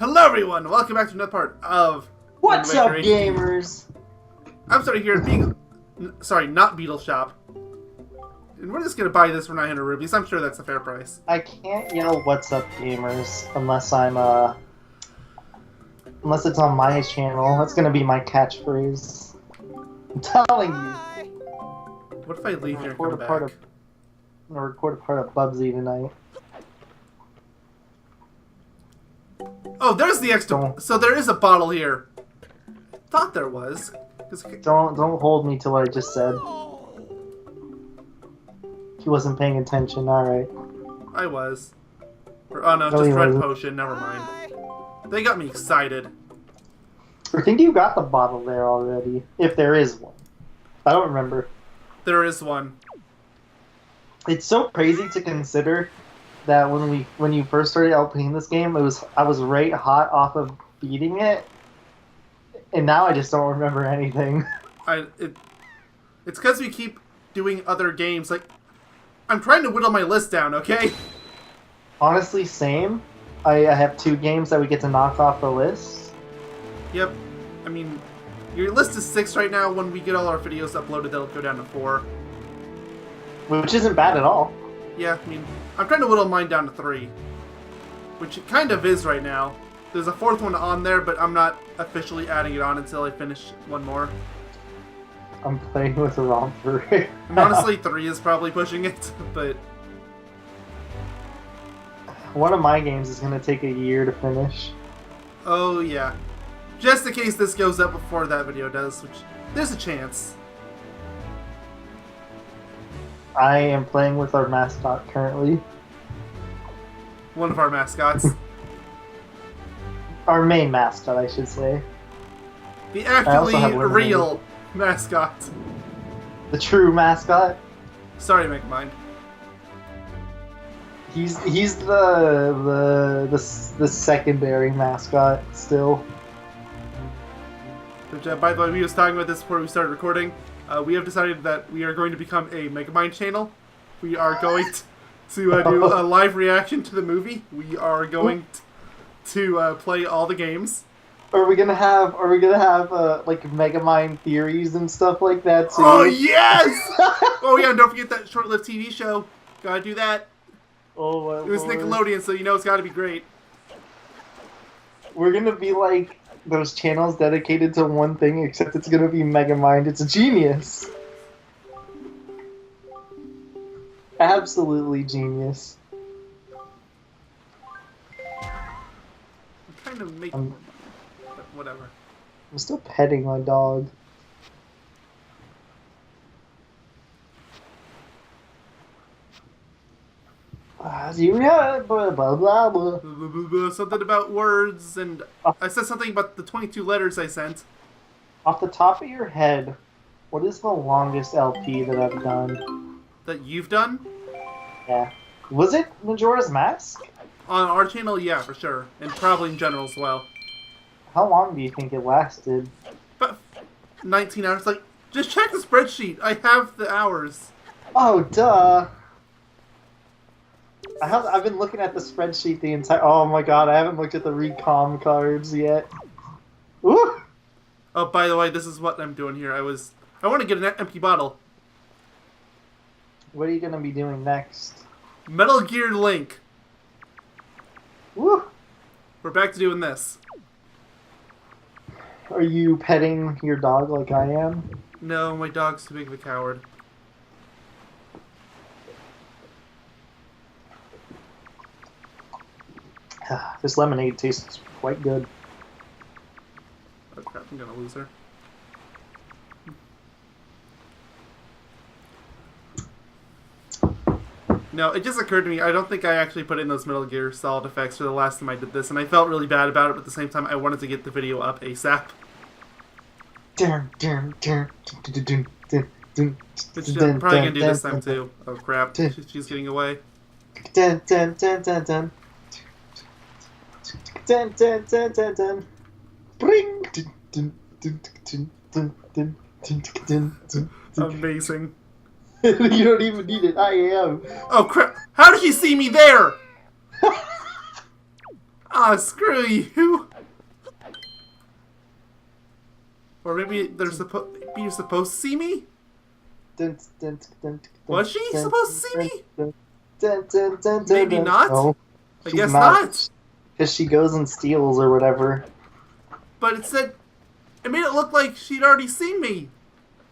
Hello everyone, welcome back to another part of What's up, gamers? I'm starting here at not Beetle Shop. And we're just gonna buy this for 900 rupees. I'm sure that's a fair price. I can't yell "What's up, gamers" unless I'm unless it's on my channel. That's gonna be my catchphrase. I'm telling you. What if I leave here and come back? I'm gonna record a part of Bubsy tonight. Oh, there's the extra. So there is a bottle here. Thought there was. Don't hold me to what I just said. He wasn't paying attention. All right. I was. Oh no, just red potion. Never mind. They got me excited. I think you got the bottle there already. If there is one, I don't remember. There is one. It's so crazy to consider that when you first started out playing this game, I was right hot off of beating it, and now I just don't remember anything. It's because we keep doing other games. Like, I'm trying to whittle my list down. Okay. Honestly, same. I have 2 games that we get to knock off the list. Yep. I mean, your list is 6 right now. When we get all our videos uploaded, they'll go down to 4. Which isn't bad at all. Yeah, I mean, I'm trying to whittle mine down to 3. Which it kind of is right now. There's a 4th one on there, but I'm not officially adding it on until I finish one more. I'm playing with the wrong 3. And honestly, 3 is probably pushing it, but... One of my games is going to take a year to finish. Oh, yeah. Just in case this goes up before that video does, which there's a chance. I am playing with our mascot currently. One of our mascots. Our main mascot, I should say. The actually real mascot. The true mascot? Sorry, make mine. He's the secondary mascot still. Which, by the way, we was talking about this before we started recording. We have decided that we are going to become a Megamind channel. We are going to do a live reaction to the movie. We are going to play all the games. Are we gonna have like Megamind theories and stuff like that too? Oh yes! Oh yeah, and don't forget that short-lived TV show. Gotta do that. Oh, it was Nickelodeon, so you know it's got to be great. We're gonna be like those channels dedicated to one thing, except it's gonna be Megamind. It's a genius. Absolutely genius. I'm trying to make more money, but whatever. I'm still petting my dog. Blah, blah, blah, blah. Something about words, and I said something about the 22 letters I sent. Off the top of your head, what is the longest LP that I've done? That you've done? Yeah. Was it Majora's Mask? On our channel, yeah, for sure. And probably in general as well. How long do you think it lasted? About 19 hours. Like, just check the spreadsheet. I have the hours. Oh, duh. I've been looking at the spreadsheet the entire... Oh my god, I haven't looked at the recom cards yet. Ooh! Oh, by the way, this is what I'm doing here. I want to get an empty bottle. What are you going to be doing next? Metal Gear Link. Woo! We're back to doing this. Are you petting your dog like I am? No, my dog's too big of a coward. This lemonade tastes quite good. Oh crap, I'm gonna lose her. No, it just occurred to me, I don't think I actually put in those Metal Gear Solid effects for the last time I did this, and I felt really bad about it, but at the same time I wanted to get the video up ASAP. Which I'm probably gonna do this time too. Oh crap, she's getting away. Bring. Amazing. You don't even need it. I am. Oh crap! How did he see me there? Ah, screw you. Or maybe you're supposed to see me? Was she supposed to see me? Maybe not. No, I she's guess not. Because she goes and steals or whatever. But it made it look like she'd already seen me.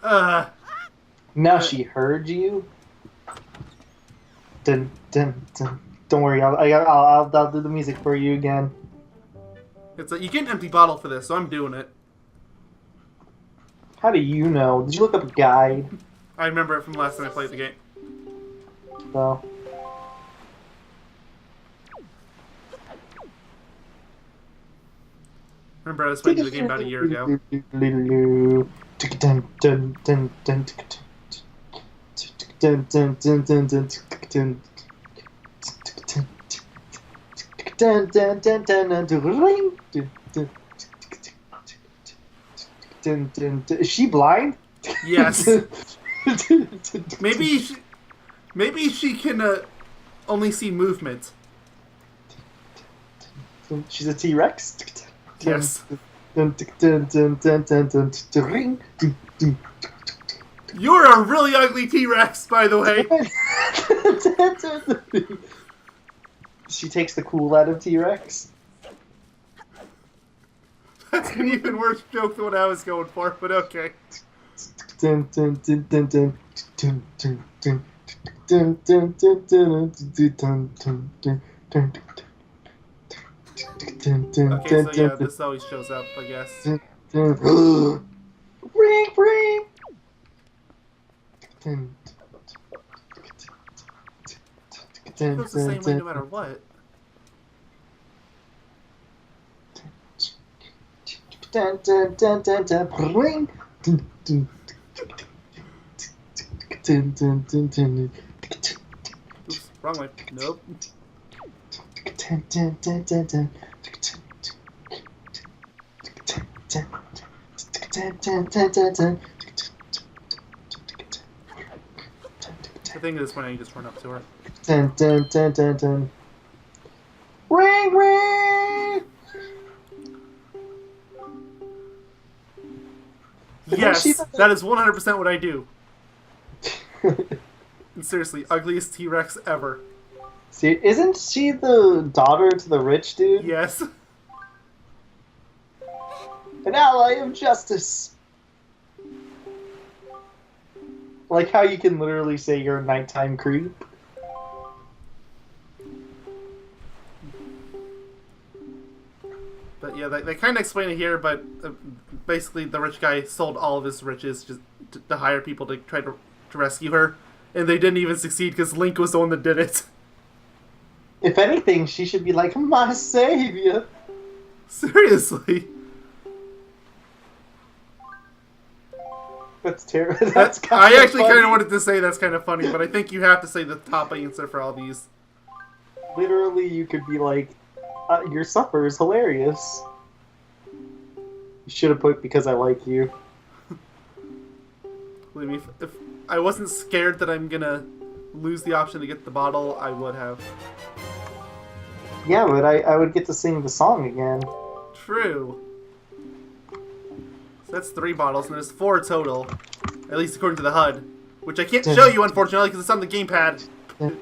Now she heard you. Dun, dun, dun. Don't worry, I'll do the music for you again. It's like, you get an empty bottle for this, so I'm doing it. How do you know? Did you look up a guide? I remember it from last time I played the game. No. Remember, I was playing the game about a year ago. Is she blind? Yes. Maybe she can only see movement. She's a T-Rex? Yes. You're a really ugly T-Rex, by the way. She takes the cool out of T-Rex. That's an even worse joke than what I was going for, but okay. Okay, so yeah, this always shows up, I guess. Ring, ring. It goes the same way no matter what. Ring. Oops, wrong way. Nope. I think at this point I can just run up to her. Ring, ring. Yes, that is 100% what I do. And seriously, ugliest T-Rex ever. See, isn't she the daughter to the rich dude? Yes. An ally of justice. Like how you can literally say you're a nighttime creep. But yeah, they kind of explain it here, but basically the rich guy sold all of his riches just to hire people to try to rescue her. And they didn't even succeed because Link was the one that did it. If anything, she should be like, my savior. Seriously. That's terrible. That's I actually kind of wanted to say that's kind of funny, but I think you have to say the top answer for all these. Literally, you could be like, your supper is hilarious. You should have put because I like you. Believe me, if I wasn't scared that I'm gonna lose the option to get the bottle, I would have. Yeah, but I would get to sing the song again. True. So that's 3 bottles, and there's 4 total. At least according to the HUD. Which I can't show you, unfortunately, because it's on the gamepad. I'm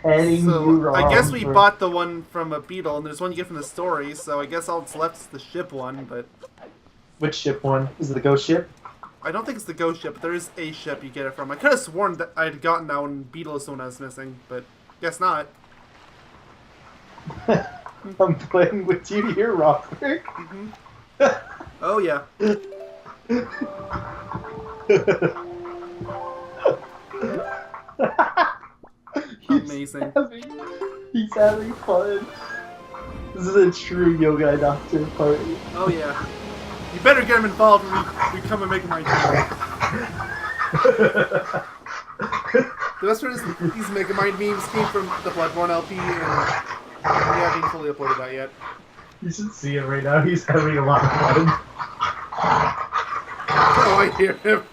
petting you wrong. I guess we bought the one from a beetle, and there's one you get from the story, so I guess all that's left is the ship one, but... Which ship one? Is it the ghost ship? I don't think it's the ghost ship, but there is a ship you get it from. I could have sworn that I had gotten that one beetle is the one I was missing, but guess not. I'm playing with you here, Robert. Mm-hmm. Oh, yeah. Amazing. He's having fun. This is a true Yogaidr Doctor party. Oh, yeah. You better get him involved when we come and make him right here. The best part is these Megamind memes came from the Bloodborne LP, and we haven't fully uploaded that yet. You should see it right now. He's having a lot of fun. Oh, I hear him.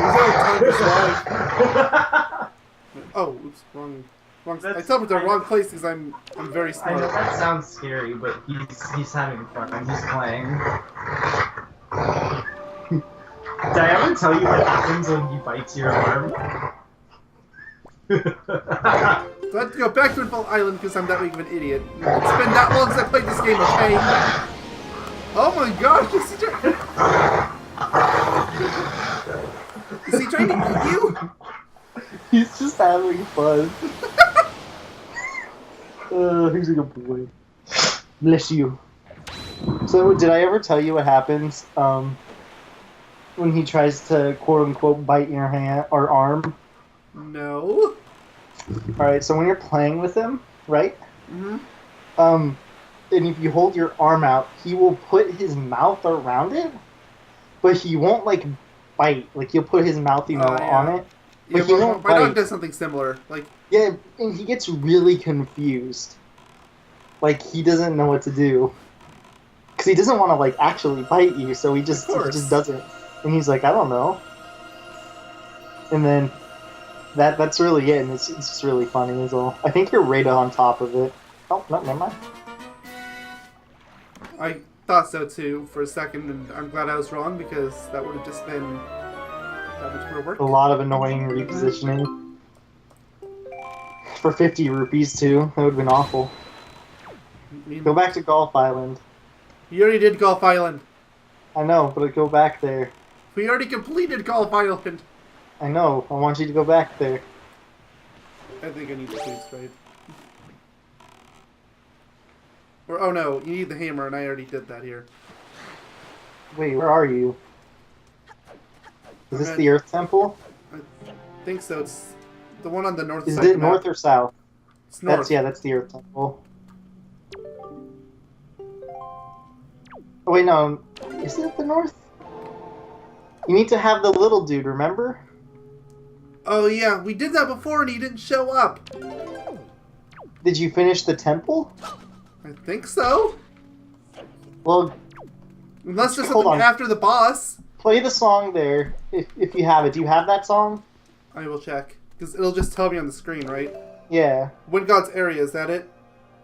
time to slide. Oh, oops, wrong. I teleported to the wrong place because I'm very I smart. know that sounds scary, but he's having fun. I'm just playing. Did I ever tell you what happens when he bites your arm? So I have to go back to Infall Island because I'm that big of an idiot. It's been that long since I played this game, okay? Oh my gosh, is he trying to eat you? He's just having fun. He's a good boy. Bless you. So, did I ever tell you what happens when he tries to quote-unquote bite your hand or arm? No. Alright, so when you're playing with him, right? Mm-hmm. And if you hold your arm out, he will put his mouth around it, but he won't, like, bite. Like, he'll put his mouth, Yeah. on it. But Yeah, he won't my dog bite. does something similar. Like, Yeah, and he gets really confused. Like, he doesn't know what to do. Because he doesn't want to, like, actually bite you, so he just doesn't. And he's like, I don't know. And then that's really it, and it's just really funny is all. I think you're right on top of it. Oh, no, never mind. I thought so too for a second, and I'm glad I was wrong because that would have just been that much more work. A lot of annoying repositioning. For 50 rupees, too. That would have been awful. Go back to Golf Island. You already did Golf Island. I know, but go back there. We already completed Golf Island. I know. I want you to go back there. I think I need the food straight. Or, oh no, you need the hammer, and I already did that here. Wait, where are you? Is this the Earth Temple? I think so. It's the one on the north Is side. it north or south? It's north. That's the Earth Temple. Oh wait, no. Is it the north? You need to have the little dude, remember? Oh yeah, we did that before and he didn't show up. Did you finish the temple? I think so. Well, unless there's hold something on. after the boss. Play the song there, if you have it. Do you have that song? I will check. Because it'll just tell me on the screen, right? Yeah. Wind God's area, is that it?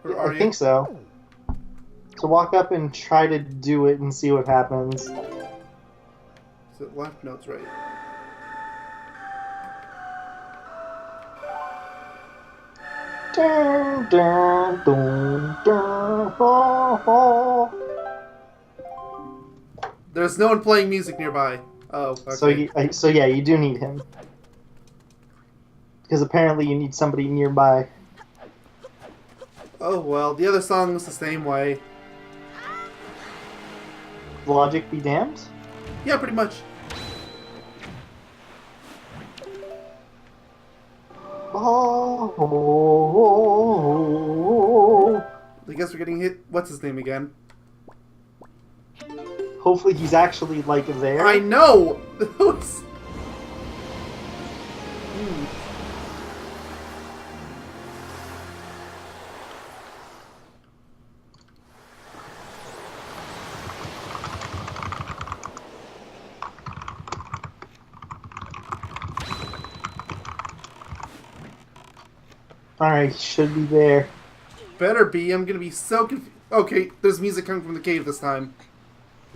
Or are I think so. So walk up and try to do it and see what happens. Is it left? No, it's right. Dun, dun, dun, dun, ho, ho. There's no one playing music nearby. Oh, okay. So yeah, you do need him. Because apparently you need somebody nearby. Oh well, the other song was the same way. Logic be damned? Yeah, pretty much. Oh. I guess we're getting hit. What's his name again? Hopefully he's actually, like, there. I know! Alright, he should be there. Better be. I'm gonna be so confused. Okay, there's music coming from the cave this time.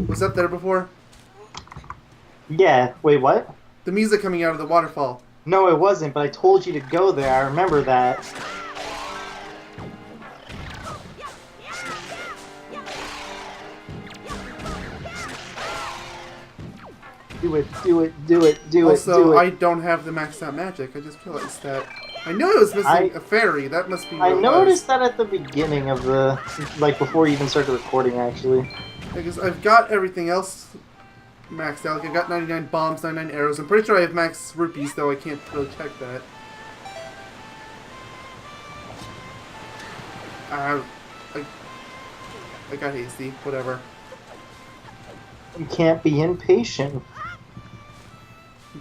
Was that there before? Yeah, wait, what? The music coming out of the waterfall. No, it wasn't, but I told you to go there. I remember that. Do it, do it, do it, do it, do Also, it. I don't have the maxed out magic. I just realized that. I knew it was missing a fairy. That must be what I it noticed was. that at the beginning of the... Like, before you even started recording, actually. Because I've got everything else maxed out. Like, I've got 99 bombs, 99 arrows. I'm pretty sure I have max rupees, though I can't really check that. I got hasty. Whatever. You can't be impatient.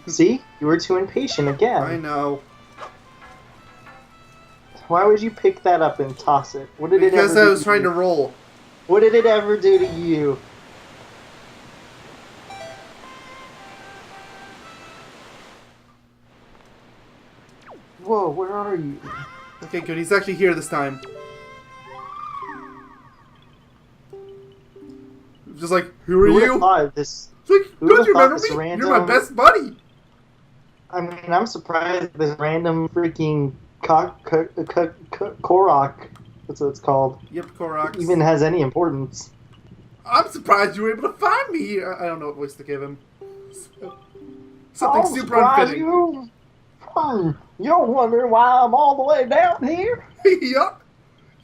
See? You were too impatient again. I know. Why would you pick that up and toss it? What did it ever Because do I was to trying you? to roll. What did it ever do to you? where are you? Okay, good. He's actually here this time. Just like, who are you? This, It's like, who don't you would've remember thought me? this You're my random- best buddy. I mean, I'm surprised this random freaking Korok, that's what it's called, Yep, Koroks. even has any importance. I'm surprised you were able to find me here. I don't know what voice to give him. Something super unfitting. You're wondering why I'm all the way down here? Yup.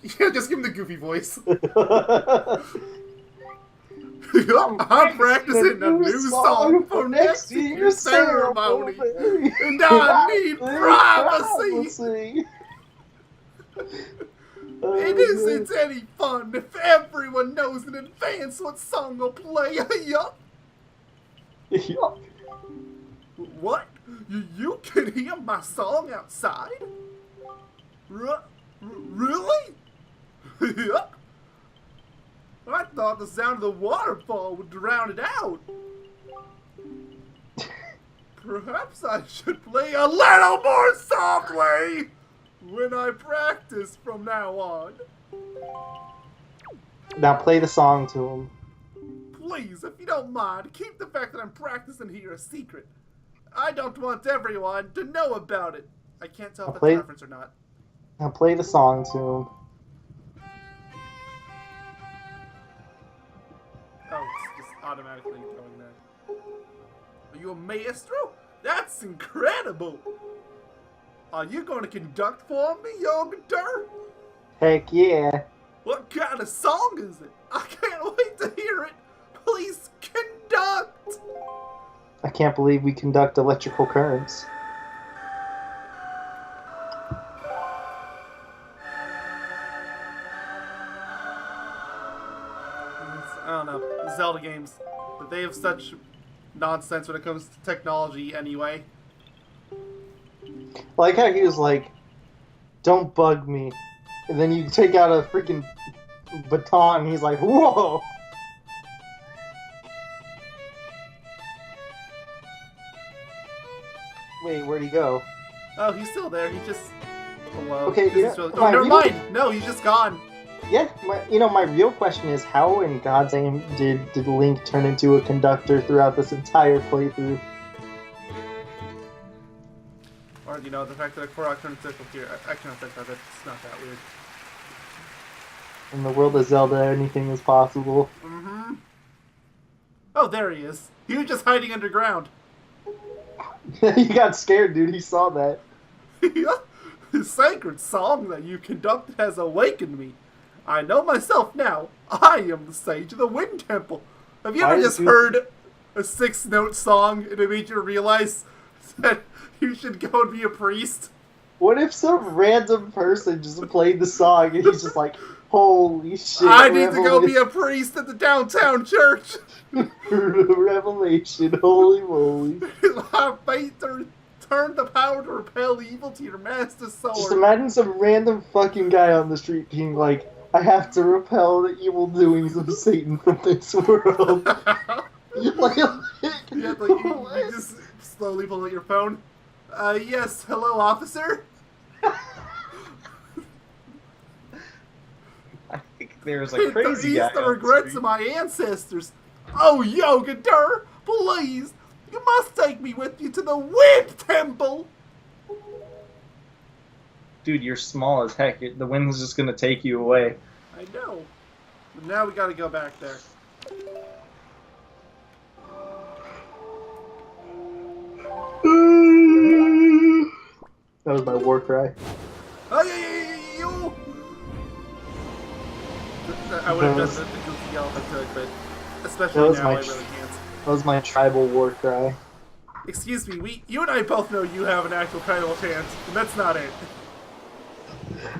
Yeah, just give him the goofy voice. Yup, I'm practicing a new song for next year's ceremony. And I need privacy. It isn't any fun if everyone knows in advance what song will play. Yup. Yup. What? You can hear my song outside? Really? Yup. I thought the sound of the waterfall would drown it out. Perhaps I should play a little more softly when I practice from now on. Now play the song to him. Please, if you don't mind, keep the fact that I'm practicing here a secret. I don't want everyone to know about it. I can't tell if it's a reference or not. Now play the song to him. Oh, it's just automatically going there. Are you a maestro? That's incredible! Are you going to conduct for me, Yogaidr? Heck yeah. What kind of song is it? I can't wait to hear it! Please conduct! I can't believe we conduct electrical currents. I don't know. Zelda games. But they have such nonsense when it comes to technology anyway. Like how he was like, don't bug me. And then you take out a freaking baton and he's like, whoa! Wait, where'd he go? Oh, he's still there. He's just below. Okay, This is really... Oh, never mind! No, he's just gone. Yeah, my real question is, how in God's name did Link turn into a conductor throughout this entire playthrough? Or, you know, the fact that a Korok turned circle here. I can't think of it. It's not that weird. In the world of Zelda, anything is possible. Mm-hmm. Oh, there he is. He was just hiding underground. He got scared, dude. He saw that. The sacred song that you conducted has awakened me. I know myself now. I am the sage of the Wind Temple. Have you ever just heard a 6-note song and it made you realize that you should go and be a priest? What if some random person just played the song and he's just like, holy shit. I need to go be a priest at the downtown church. Revelation, holy moly. Have faith to turn the power to repel evil to your master's sword. Just imagine some random fucking guy on the street being like, I have to repel the evil doings of Satan from this world. You just slowly pull out your phone. Yes, hello, officer? I think there's a crazy guy. The regrets of my ancestors. Oh, Yogaidr, please, you must take me with you to the Wind Temple. Dude, you're small as heck. The wind's just gonna take you away. I know. But now we gotta go back there. That was my war cry. Oh, yeah. I would have done the goofy yell if I could, but especially now I really can't. That was my tribal war cry. Excuse me, you and I both know you have an actual tribal chant, and that's not it.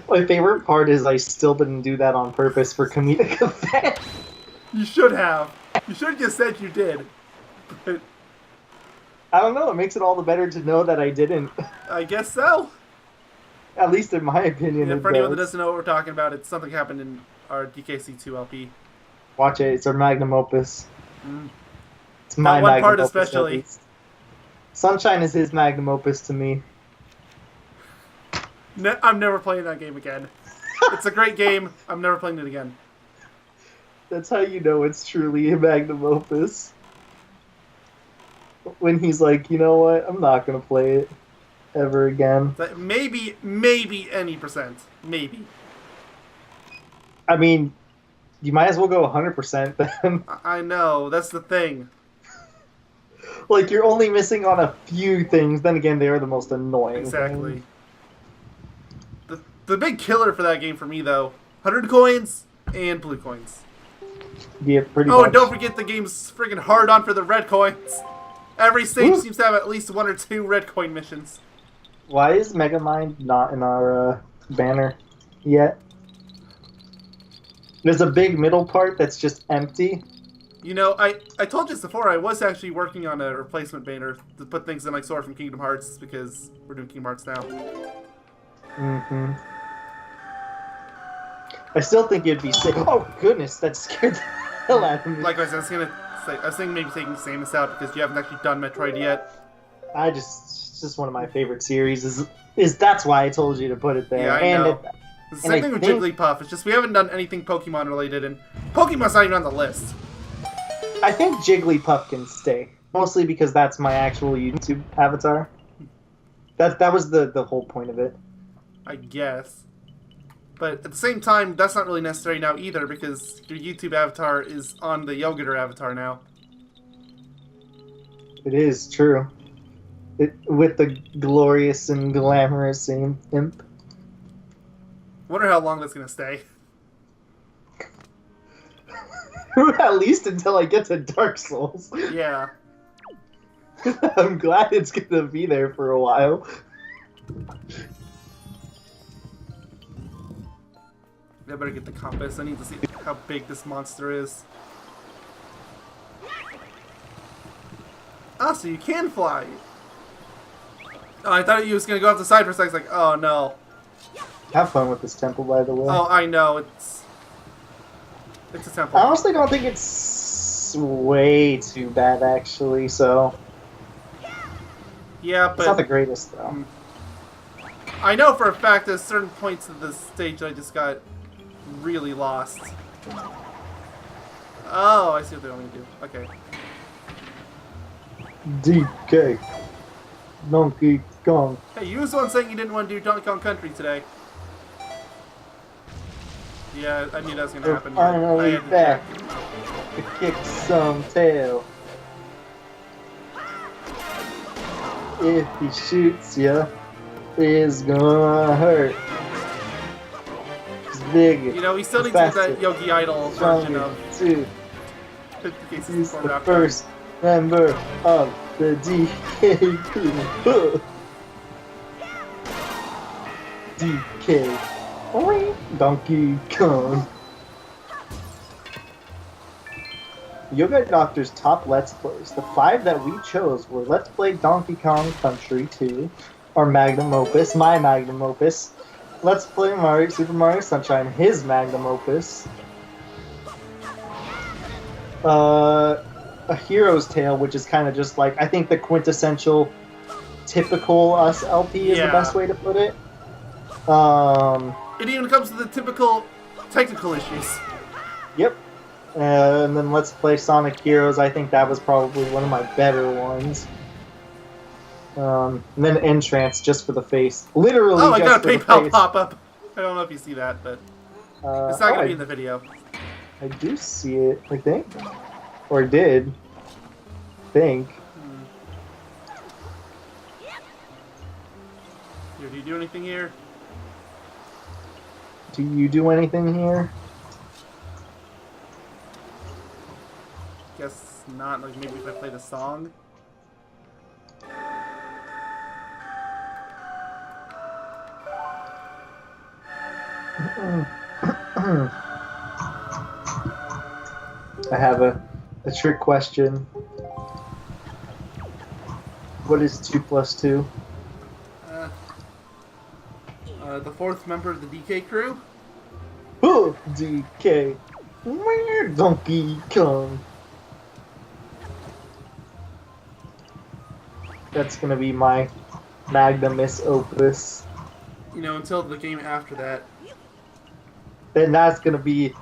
My favorite part is I still didn't do that on purpose for comedic effect. You should have. You should have just said you did. But I don't know, it makes it all the better to know that I didn't. I guess so. At least in my opinion, Yeah, for anyone that doesn't know what we're talking about, it's something happened in our DKC2 LP. Watch it, it's our magnum opus. Mm. It's my that one magnum part opus, especially. Sunshine is his magnum opus to me. I'm never playing that game again. It's a great game. I'm never playing it again. That's how you know it's truly a magnum opus. When he's like, you know what? I'm not gonna play it ever again. Maybe any percent. Maybe. I mean, you might as well go 100% then. I know. That's the thing. Like, you're only missing on a few things. Then again, they are the most annoying. Exactly. things. The big killer for that game for me, though, 100 coins and blue coins. Yeah, pretty Oh, much. and don't forget the game's friggin' hard on for the red coins. Every stage Ooh. seems to have at least 1 or 2 red coin missions. Why is Megamind not in our banner yet? There's a big middle part that's just empty. You know, I told you this before, I was actually working on a replacement banner to put things in like Sora from Kingdom Hearts, because we're doing Kingdom Hearts now. Mm-hmm. I still think it'd be sick. Oh, goodness, that scared the hell out of me. Likewise, I was thinking maybe taking Samus out because you haven't actually done Metroid yet. It's just one of my favorite series. Is that's why I told you to put it there. Yeah, I know. It's the same thing with Jigglypuff. It's just we haven't done anything Pokemon related, and Pokemon's not even on the list. I think Jigglypuff can stay, mostly because that's my actual YouTube avatar. That was the whole point of it. I guess. But at the same time, that's not really necessary now either, because your YouTube avatar is on the Yogaidr avatar now. It is true. With the glorious and glamorous imp. Wonder how long that's gonna stay. At least until I get to Dark Souls. Yeah. I'm glad it's gonna be there for a while. I better get the compass. I need to see how big this monster is. Ah, so you can fly. Oh, I thought you was gonna go off the side for a second. Like, oh no. Have fun with this temple, by the way. Oh, I know. It's a temple. I honestly don't think it's way too bad, actually, so... Yeah, but... It's not the greatest, though. I know for a fact there's certain points of this stage I just got really lost. Oh, I see what they want me to do. Okay. DK. Donkey Kong. Hey, you was the one saying you didn't want to do Donkey Kong Country today. Yeah, I knew that was going to We're happen. finally back to kick some tail. If he shoots ya, it's gonna hurt. He's big. You know, we still need to get that Yogaidr version of Too. 50 cases He's before the after. first member of the DK crew. DK. Oink. Donkey Kong. Yoga Doctor's top Let's Plays. The 5 that we chose were Let's Play Donkey Kong Country 2, our magnum opus, my magnum opus. Let's Play Super Mario Sunshine, his magnum opus. A Hero's Tale, which is kind of just like, I think the quintessential typical Us LP is the best way to put it. It even comes to the typical technical issues. Yep. And then Let's Play Sonic Heroes. I think that was probably one of my better ones. And then Entrance, just for the face. Literally, Oh, I just got a for the PayPal face. pop-up. I don't know if you see that, but it's not going to be in the video. I do see it, I think. Or did. Think. Here, do you do anything here? Do you do anything here? Guess not. Like, maybe if I play the song. I have a trick question. What is 2 plus 2? The 4th member of the DK crew? Oh, DK. Donkey Kong. That's gonna be my magnamus opus. you know, until the game after that. Then that's gonna be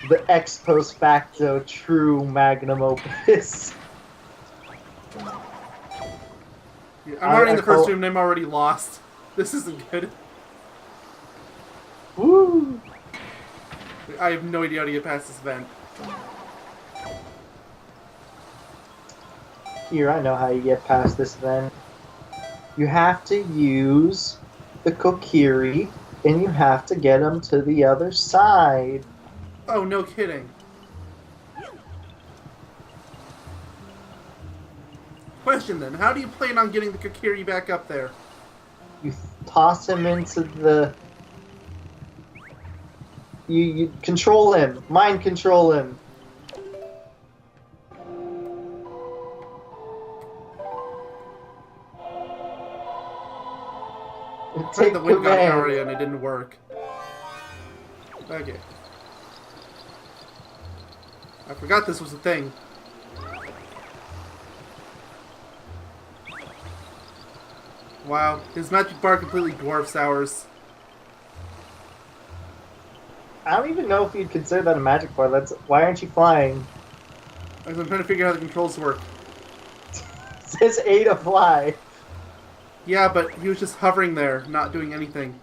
the ex post facto true magnum opus. Yeah, I'm already in the first room and I'm already lost. This isn't good. Woo! I have no idea how to get past this vent. Here, I know how you get past this then. You have to use the kokiri, and you have to get them to the other side. Oh, no kidding. Question then, how do you plan on getting the Kokiri back up there? You toss him into the... You control him. Mind control him. I Take tried the wind gun command. area and it didn't work. Okay. I forgot this was a thing. Wow, his magic bar completely dwarfs ours. I don't even know if you'd consider that a magic bar. That's why aren't you flying? I'm trying to figure out how the controls work. It says A to fly. Yeah, but he was just hovering there, not doing anything.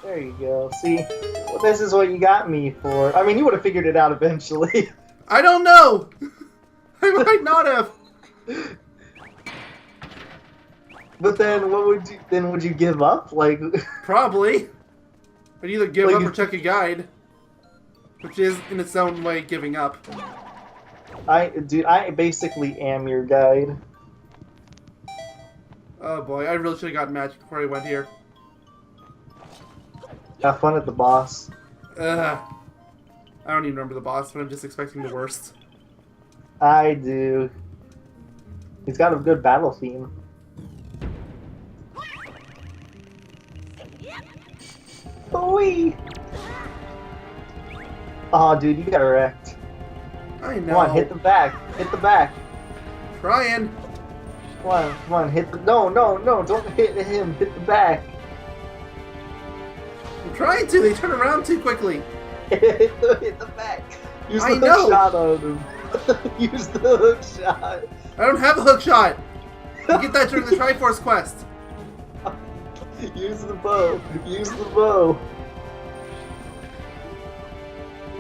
There you go. See, well, this is what you got me for. I mean, you would have figured it out eventually. I don't know! I might not have! But then, what would you? Then would you give up? Like, Probably. I'd either give Like up or if- check a guide. Which is, in its own way, giving up. I basically am your guide. Oh boy, I really should have gotten magic before I went here. Have fun at the boss. Ugh. I don't even remember the boss, but I'm just expecting the worst. I do. He's got a good battle theme. Wee! Oh, dude, you got wrecked. I know. Come on, hit the back. Hit the back. Trying. Come on, hit the... No, don't hit him. Hit the back. I'm trying to. They turn around too quickly. hit the back. Use the I hook know. shot on him. Use the hook shot. I don't have a hook shot. You get that during the Triforce quest. Use the bow. Use the bow.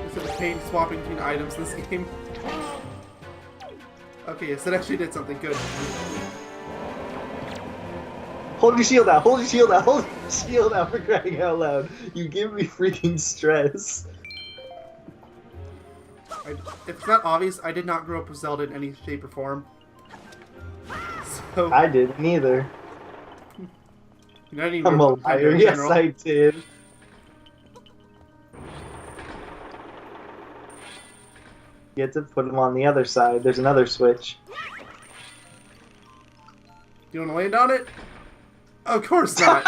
Instead of pain swapping between items in this game. Okay, yes, it actually did something good. Hold your shield out. Hold your shield out. Hold your shield out, for crying out loud. You give me freaking stress. If it's not obvious, I did not grow up with Zelda in any shape or form. So, I didn't either. I didn't even I'm a grow up with Nintendo liar. in Yes, general. I did. You have to put him on the other side. There's another switch. You want to land on it? Of course not.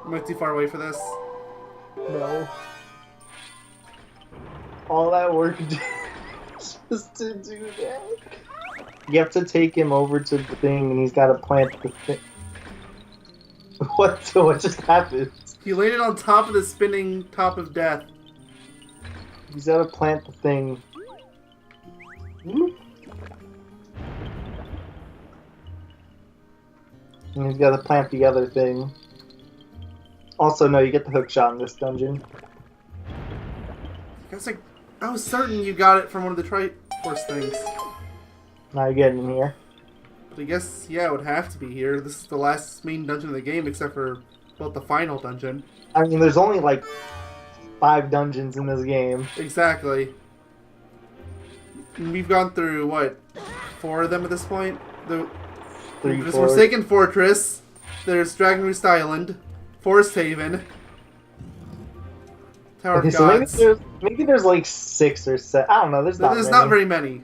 Am I too far away for this? No. All that work just to do that. You have to take him over to the thing, and he's got to plant the thing. What just happened? He landed on top of the spinning top of death. He's got to plant the thing. And he's got to plant the other thing. Also, no, you get the hook shot in this dungeon. I was certain you got it from one of the Triforce things. Now you're getting in here. But I guess, yeah, it would have to be here. This is the last main dungeon of the game, except for, well, the final dungeon. I mean, there's only like 5 dungeons in this game. Exactly. And we've gone through, what, 4 of them at this point? There's 4. Forsaken Fortress, there's Dragon Roost Island, Forest Haven, Tower Okay, of so Gods. maybe there's like 6 or 7. I don't know. There's Not very many.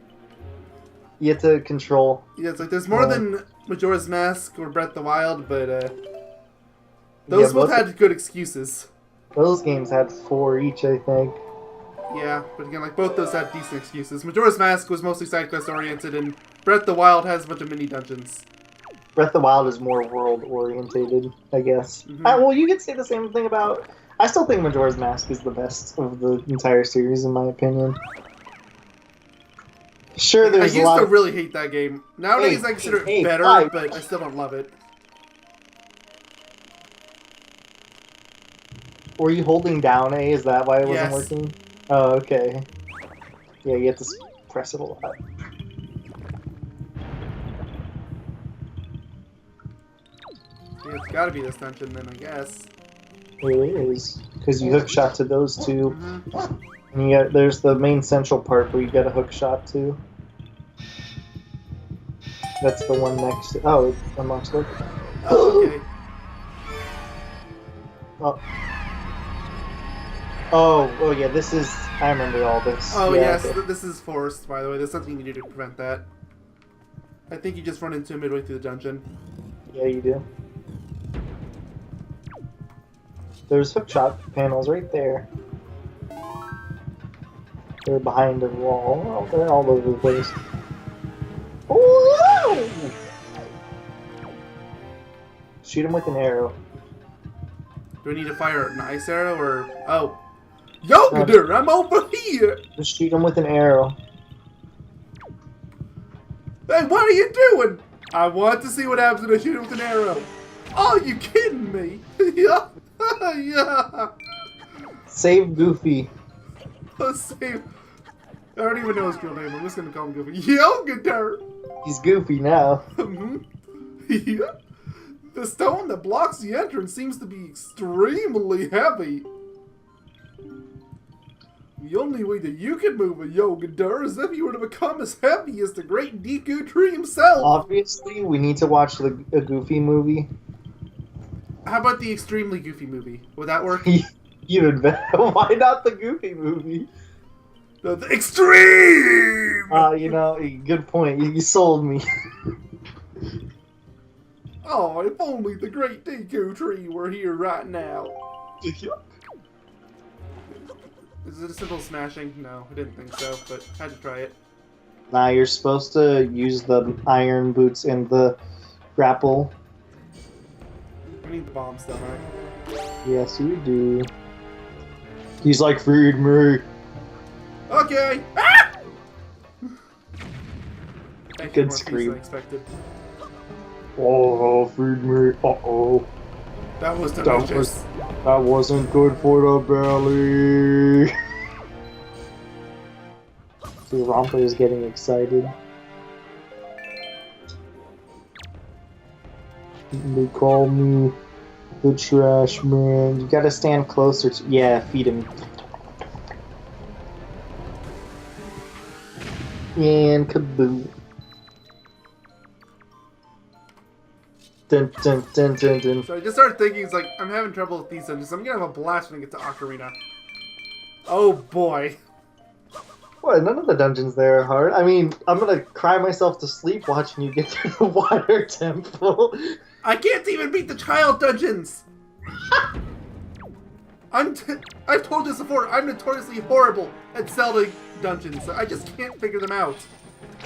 You have to control. Yeah, it's like there's more than Majora's Mask or Breath of the Wild, but Yeah, those both had good excuses. Those games had 4 each, I think. Yeah, but again, like both those had decent excuses. Majora's Mask was mostly side quest oriented, and Breath of the Wild has a bunch of mini dungeons. Breath of the Wild is more world orientated, I guess. Mhm. Well, you could say the same thing about. I still think Majora's Mask is the best of the entire series, in my opinion. Sure, I there's a used lot. to really hate that game. Nowadays, I consider it better, bye. but I still don't love it. Were you holding down A? Is that why it wasn't Yes. working? Oh, okay. Yeah, you have to press it a lot. Yeah, it's got to be this dungeon then, I guess. It is because you hook shot to those two, Mhm. and you got, there's the main central part where you got a hook shot to. That's the one next to. Oh, it unlocks it. Oh, okay. Oh. Oh, yeah, this is... I remember all this. Oh, yeah, yes, okay. this is forced, by the way. There's nothing you can do to prevent that. I think you just run into him midway through the dungeon. Yeah, you do. There's hookshot panels right there. They're behind a wall. Oh, they're all over the place. Oh! Shoot him with an arrow. Do I need to fire an ice arrow or... Oh. Yogaidr, I'm over here! Just shoot him with an arrow. Hey, what are you doing? I want to see what happens when I shoot him with an arrow. Oh, you kidding me? Yeah. Yeah. Save Goofy. Let's see. I don't even know his real name. I'm just gonna call him Goofy. Yogaidr! He's Goofy now. Yeah. The stone that blocks the entrance seems to be extremely heavy. The only way that you can move a Yogaidr is if you were to become as heavy as the great Deku Tree himself. Obviously, we need to watch a Goofy movie. How about the extremely Goofy movie? Would that work? You invent. Why not the Goofy movie? The extreme! You know, good point. You sold me. Oh, if only the great Deku Tree were here right now. Is it a simple smashing? No, I didn't think so, but I had to try it. Nah, you're supposed to use the iron boots and the grapple. I need the bombs, don't I? Yes, you do. He's like, feed me. Okay! Ah! Thank you, Good more scream. peace than expected. Oh, feed me. Uh-oh. That was delicious. That wasn't good for the belly. See, Romper is getting excited. They call me the trash man. You gotta stand closer to... Yeah, feed him. And kaboom. Dun dun dun dun dun. So I just started thinking, it's like, I'm having trouble with these dungeons. I'm gonna have a blast when I get to Ocarina. Oh boy. What? None of the dungeons there are hard. I mean, I'm gonna cry myself to sleep watching you get through the water temple. I can't even beat the child dungeons! I've told this before, I'm notoriously horrible at Zelda dungeons. I just can't figure them out.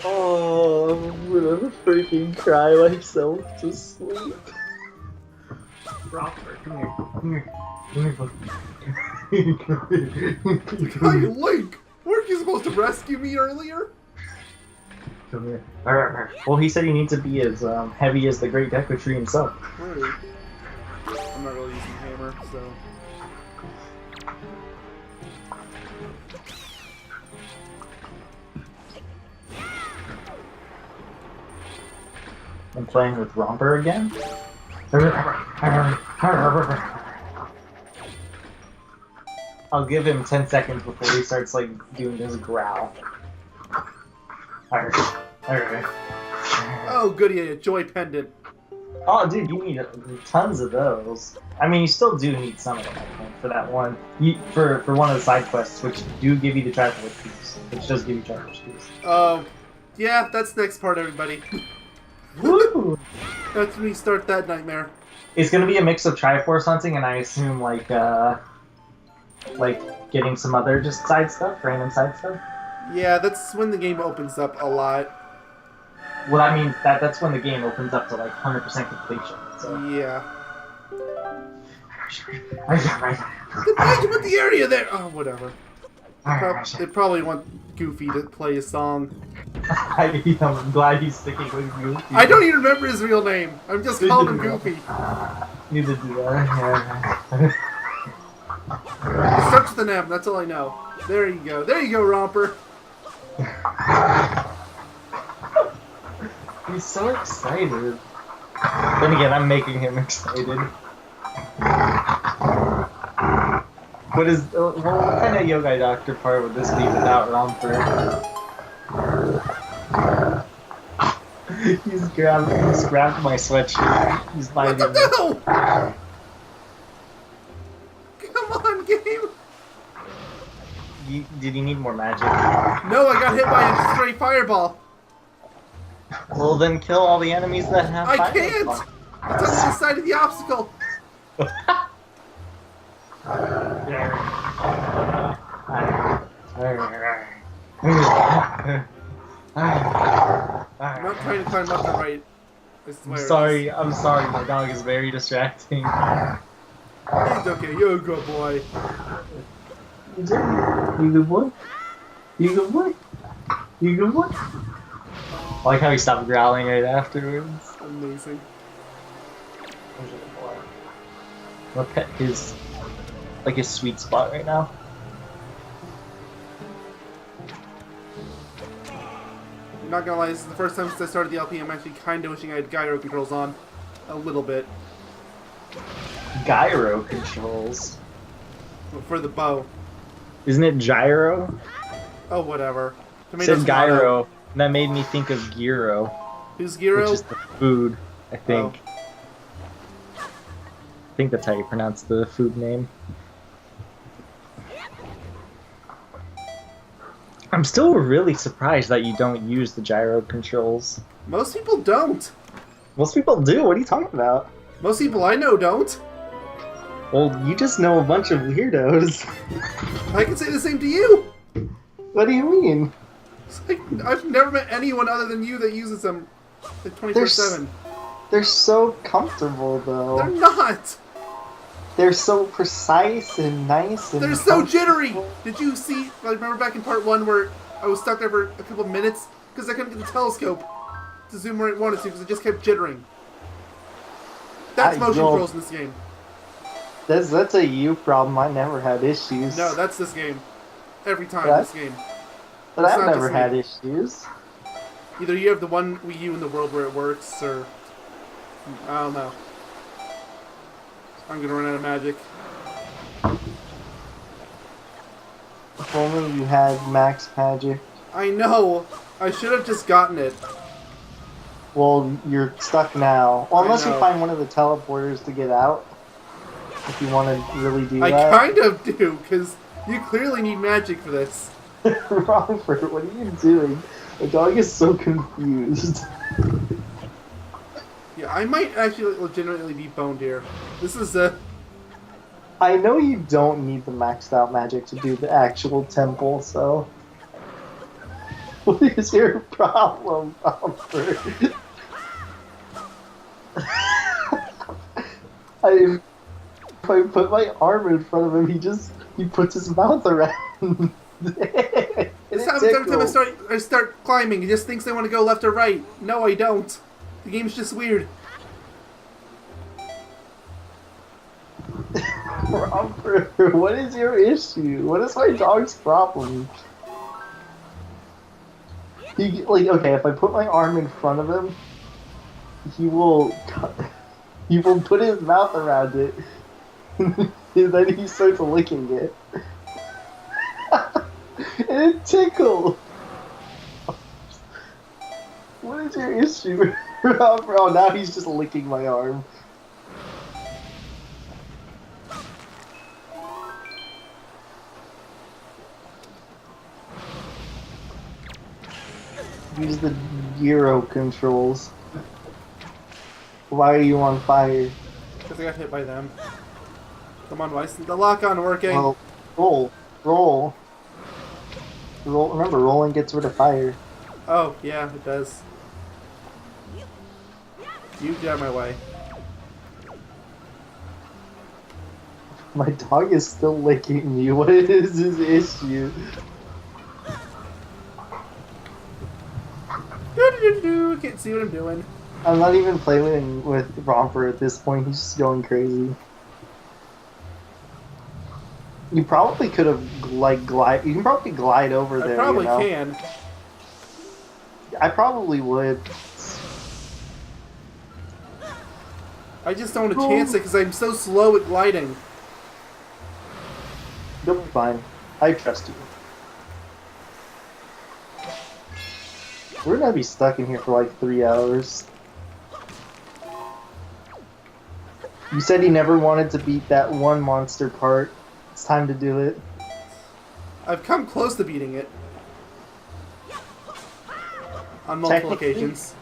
Oh, I'm gonna freaking cry myself to sleep. Robert, come here. Come here. Come here. Hey, Link! Weren't you supposed to rescue me earlier? Come here. Well, he said he needs to be as heavy as the Great Deku Tree himself. Right. I'm not really using the hammer, so... I'm playing with Romper again. I'll give him 10 seconds before he starts like doing his growl. Oh, goody, a joy pendant. Oh, dude, you need tons of those. I mean, you still do need some of them, I think, for that one. For one of the side quests, which do give you the triforce piece, which does give you triforce piece. Oh, yeah, that's the next part, everybody. Woo! That's when we start that nightmare. It's gonna be a mix of triforce hunting, and I assume like getting some other just side stuff, random side stuff. Yeah, that's when the game opens up a lot. Well, I mean, that's when the game opens up to like 100% completion. So. Yeah. Imagine what the area there. Oh, whatever. They probably want Goofy to play a song. I'm glad he's sticking with Goofy. I don't even remember his real name. I'm just calling him Goofy. Neither do I. It starts with an M, that's all I know. There you go. There you go, Romper. He's so excited. Then again, I'm making him excited. What kind of Yogai Doctor part would this be without Romper? He's grabbed my sweatshirt. He's biting What me. the hell? Come on, game. Did you need more magic? No, I got hit by a stray fireball. Well, then kill all the enemies that have I fireball. can't. It's on the side of the obstacle. I'm not trying to climb up the right. I swear. I'm sorry, my dog is very distracting. It's okay, you're a good boy. You good boy? You good boy? You good boy? I like how he stopped growling right afterwards. Amazing. My pet is like his sweet spot right now. I'm not gonna lie, this is the first time since I started the LP I'm actually kinda wishing I had gyro controls on. A little bit. Gyro controls. For the bow. Isn't it gyro? Oh, whatever. It said gyro, and that made me think of gyro. Who's gyro? Which is the food, I think. Oh. I think that's how you pronounce the food name. I'm still really surprised that you don't use the gyro controls. Most people don't. Most people do. What are you talking about? Most people I know don't. Well, you just know a bunch of weirdos. I can say the same to you. What do you mean? It's like, I've never met anyone other than you that uses them like 24/7. They're so comfortable, though. They're not. They're so precise and nice and They're so jittery. Did you see? I remember back in part 1 where I was stuck there for a couple of minutes because I couldn't get the telescope to zoom where I wanted to because it just kept jittering. That's motion controls in this game. That's a you problem. I never had issues. No, that's this game. Every time What? this game. But It's I've not never just had me. issues. Either you have the one Wii U in the world where it works, or I don't know. I'm gonna run out of magic. If only you had max magic. I know. I should have just gotten it. Well, you're stuck now. Well, I unless you know. find one of the teleporters to get out. If you want to really do I that. kind of do, because you clearly need magic for this. Robert, what are you doing? The dog is so confused. Yeah, I might actually legitimately be boned here. This is I know you don't need the maxed out magic to do the actual temple, so... What is your problem, Robert? If I put my arm in front of him, he puts his mouth around it. This happens every time I start climbing. He just thinks I want to go left or right. No, I don't. The game's just weird. Robert, what is your issue? What is my dog's problem? Okay, if I put my arm in front of him, he will put his mouth around it, and then he starts licking it. And it tickles. What is your issue, Robert? Oh, now he's just licking my arm. Use the gyro controls. Why are you on fire? Because I got hit by them. Come on, Weiss. The lock-on working. Well, roll. Remember, rolling gets rid of fire. Oh, yeah, it does. You get out of my way. My dog is still licking me. What is his issue? Can't see what I'm doing. I'm not even playing with Romper at this point. He's just going crazy. You probably could have like glide. You can probably glide over there. I probably you know? can. I probably would. I just don't want to chance it because I'm so slow at gliding. You'll be fine. I trust you. We're gonna be stuck in here for like 3 hours. You said you never wanted to beat that one monster part. It's time to do it. I've come close to beating it. On multiple occasions.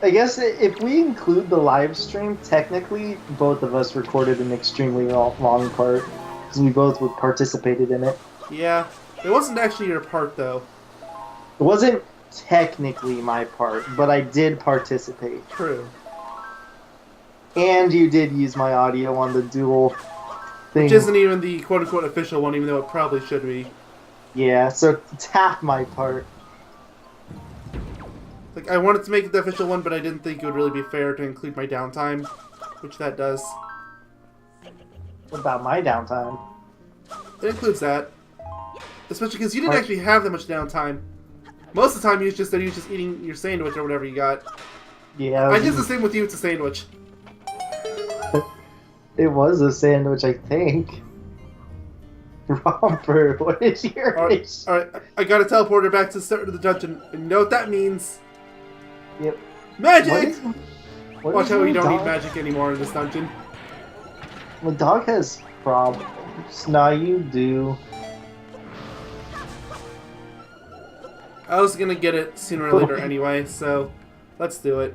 I guess if we include the live stream, technically both of us recorded an extremely long part. Because we both participated in it. Yeah. It wasn't actually your part, though. It wasn't technically my part, but I did participate. True. And you did use my audio on the dual thing. Which isn't even the quote-unquote official one, even though it probably should be. Yeah, so it's half my part. Like, I wanted to make it the official one, but I didn't think it would really be fair to include my downtime. Which that does. What about my downtime? It includes that. Especially because you didn't actually have that much downtime. Most of the time, you was just eating your sandwich or whatever you got. Yeah. I just assume with you it's a sandwich. It was a sandwich, I think. Romper, what is your issue? Alright, I got a teleporter back to the start of the dungeon. And you know what that means? Yep. Magic! What Watch is how your we don't dog? need magic anymore in this dungeon. The dog has problems. Now you do. I was gonna get it sooner or later anyway, so let's do it.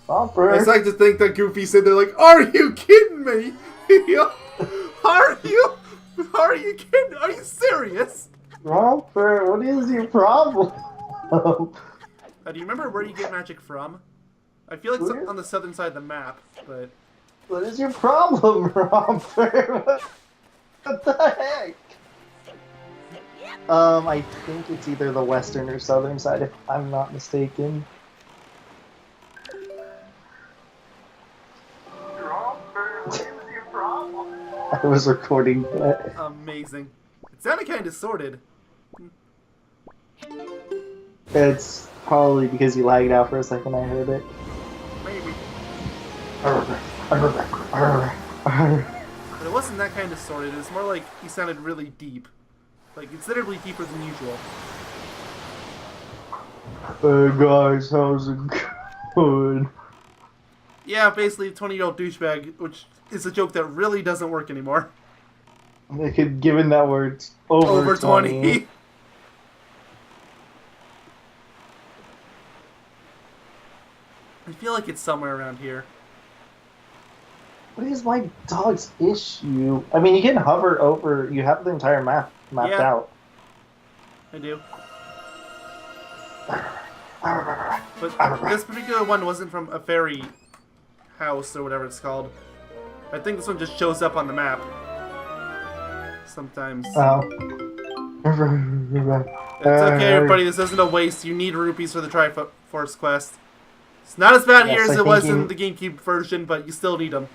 Romper. I just like to think that Goofy said they're like, "Are you kidding me? Are you kidding? Are you serious?" Romper, what is your problem? Do you remember where you get magic from? I feel like it's on the southern side of the map, but... What is your problem, Romper? What the heck? I think it's either the western or southern side, if I'm not mistaken. Romper, what is your problem? I was recording that. Amazing. It sounded kind of sorted. It's probably because you lagged out for a second, I heard it. Maybe. But But it wasn't that kind of sorted. It was more like he sounded really deep. Like, considerably deeper than usual. Hey guys, how's it going? Yeah, basically 20-year-old douchebag, which is a joke that really doesn't work anymore. Given that we're over 20. I feel like it's somewhere around here. What is my dog's issue? I mean, you can hover over. You have the entire map mapped out. I do. But this particular one wasn't from a fairy house or whatever it's called. I think this one just shows up on the map. Sometimes. Oh. It's okay, everybody. This isn't a waste. You need rupees for the triforce quest. It's not as bad here as it was in the GameCube version, but you still need them.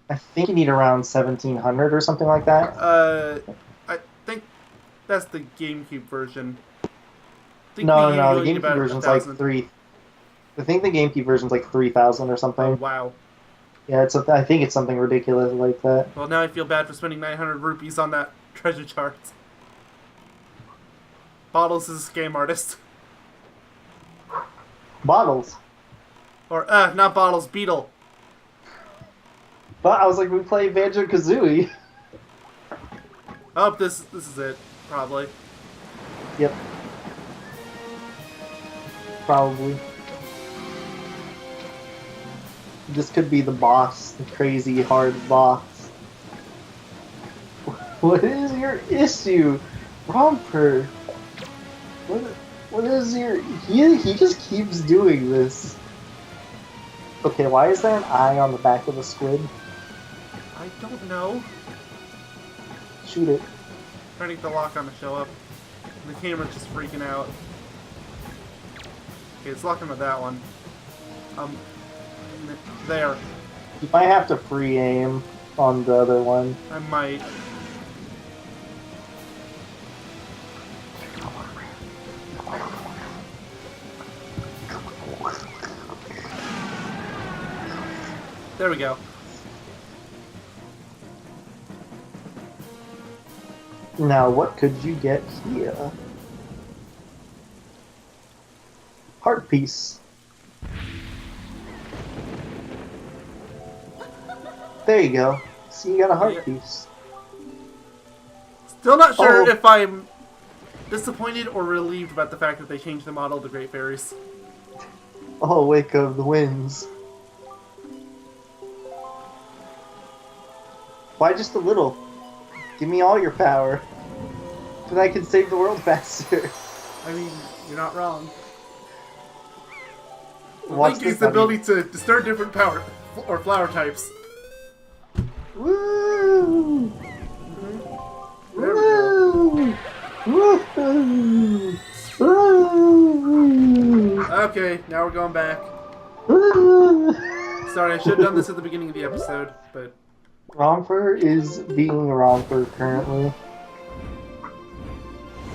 I think you need around 1,700 or something like that. I think that's the GameCube version. No, the GameCube version's like 3. I think the GameCube version's like 3,000 or something. Oh, wow. Yeah, I think it's something ridiculous like that. Well, now I feel bad for spending 900 rupees on that treasure chart. Bottles is a scam artist. Bottles. Or, not Bottles, Beetle. But I was like, we play Banjo-Kazooie. Oh, this is it, probably. Yep. Probably. This could be the boss, the crazy hard boss. What is your issue? Romper? What is your... He just keeps doing this. Okay, why is there an eye on the back of the squid? I don't know. Shoot it. Trying to get the lock on to show up. The camera's just freaking out. Okay, it's locking with that one. There. You might have to free aim on the other one. I might. There we go. Now, what could you get here? Heart piece. There you go. See, you got a heart piece. Still not sure Oh. if I'm disappointed or relieved about the fact that they changed the model to Great Fairies. Oh, wake of the winds. Why just a little? Give me all your power. Then I can save the world faster. I mean, you're not wrong. Watch Link is this, the buddy. ability to stir different power or flower types. Woo! There we go. Woo! Woo! Woo! Okay, now we're going back. Woo! Sorry, I should have done this at the beginning of the episode, but Romper is being Romper currently.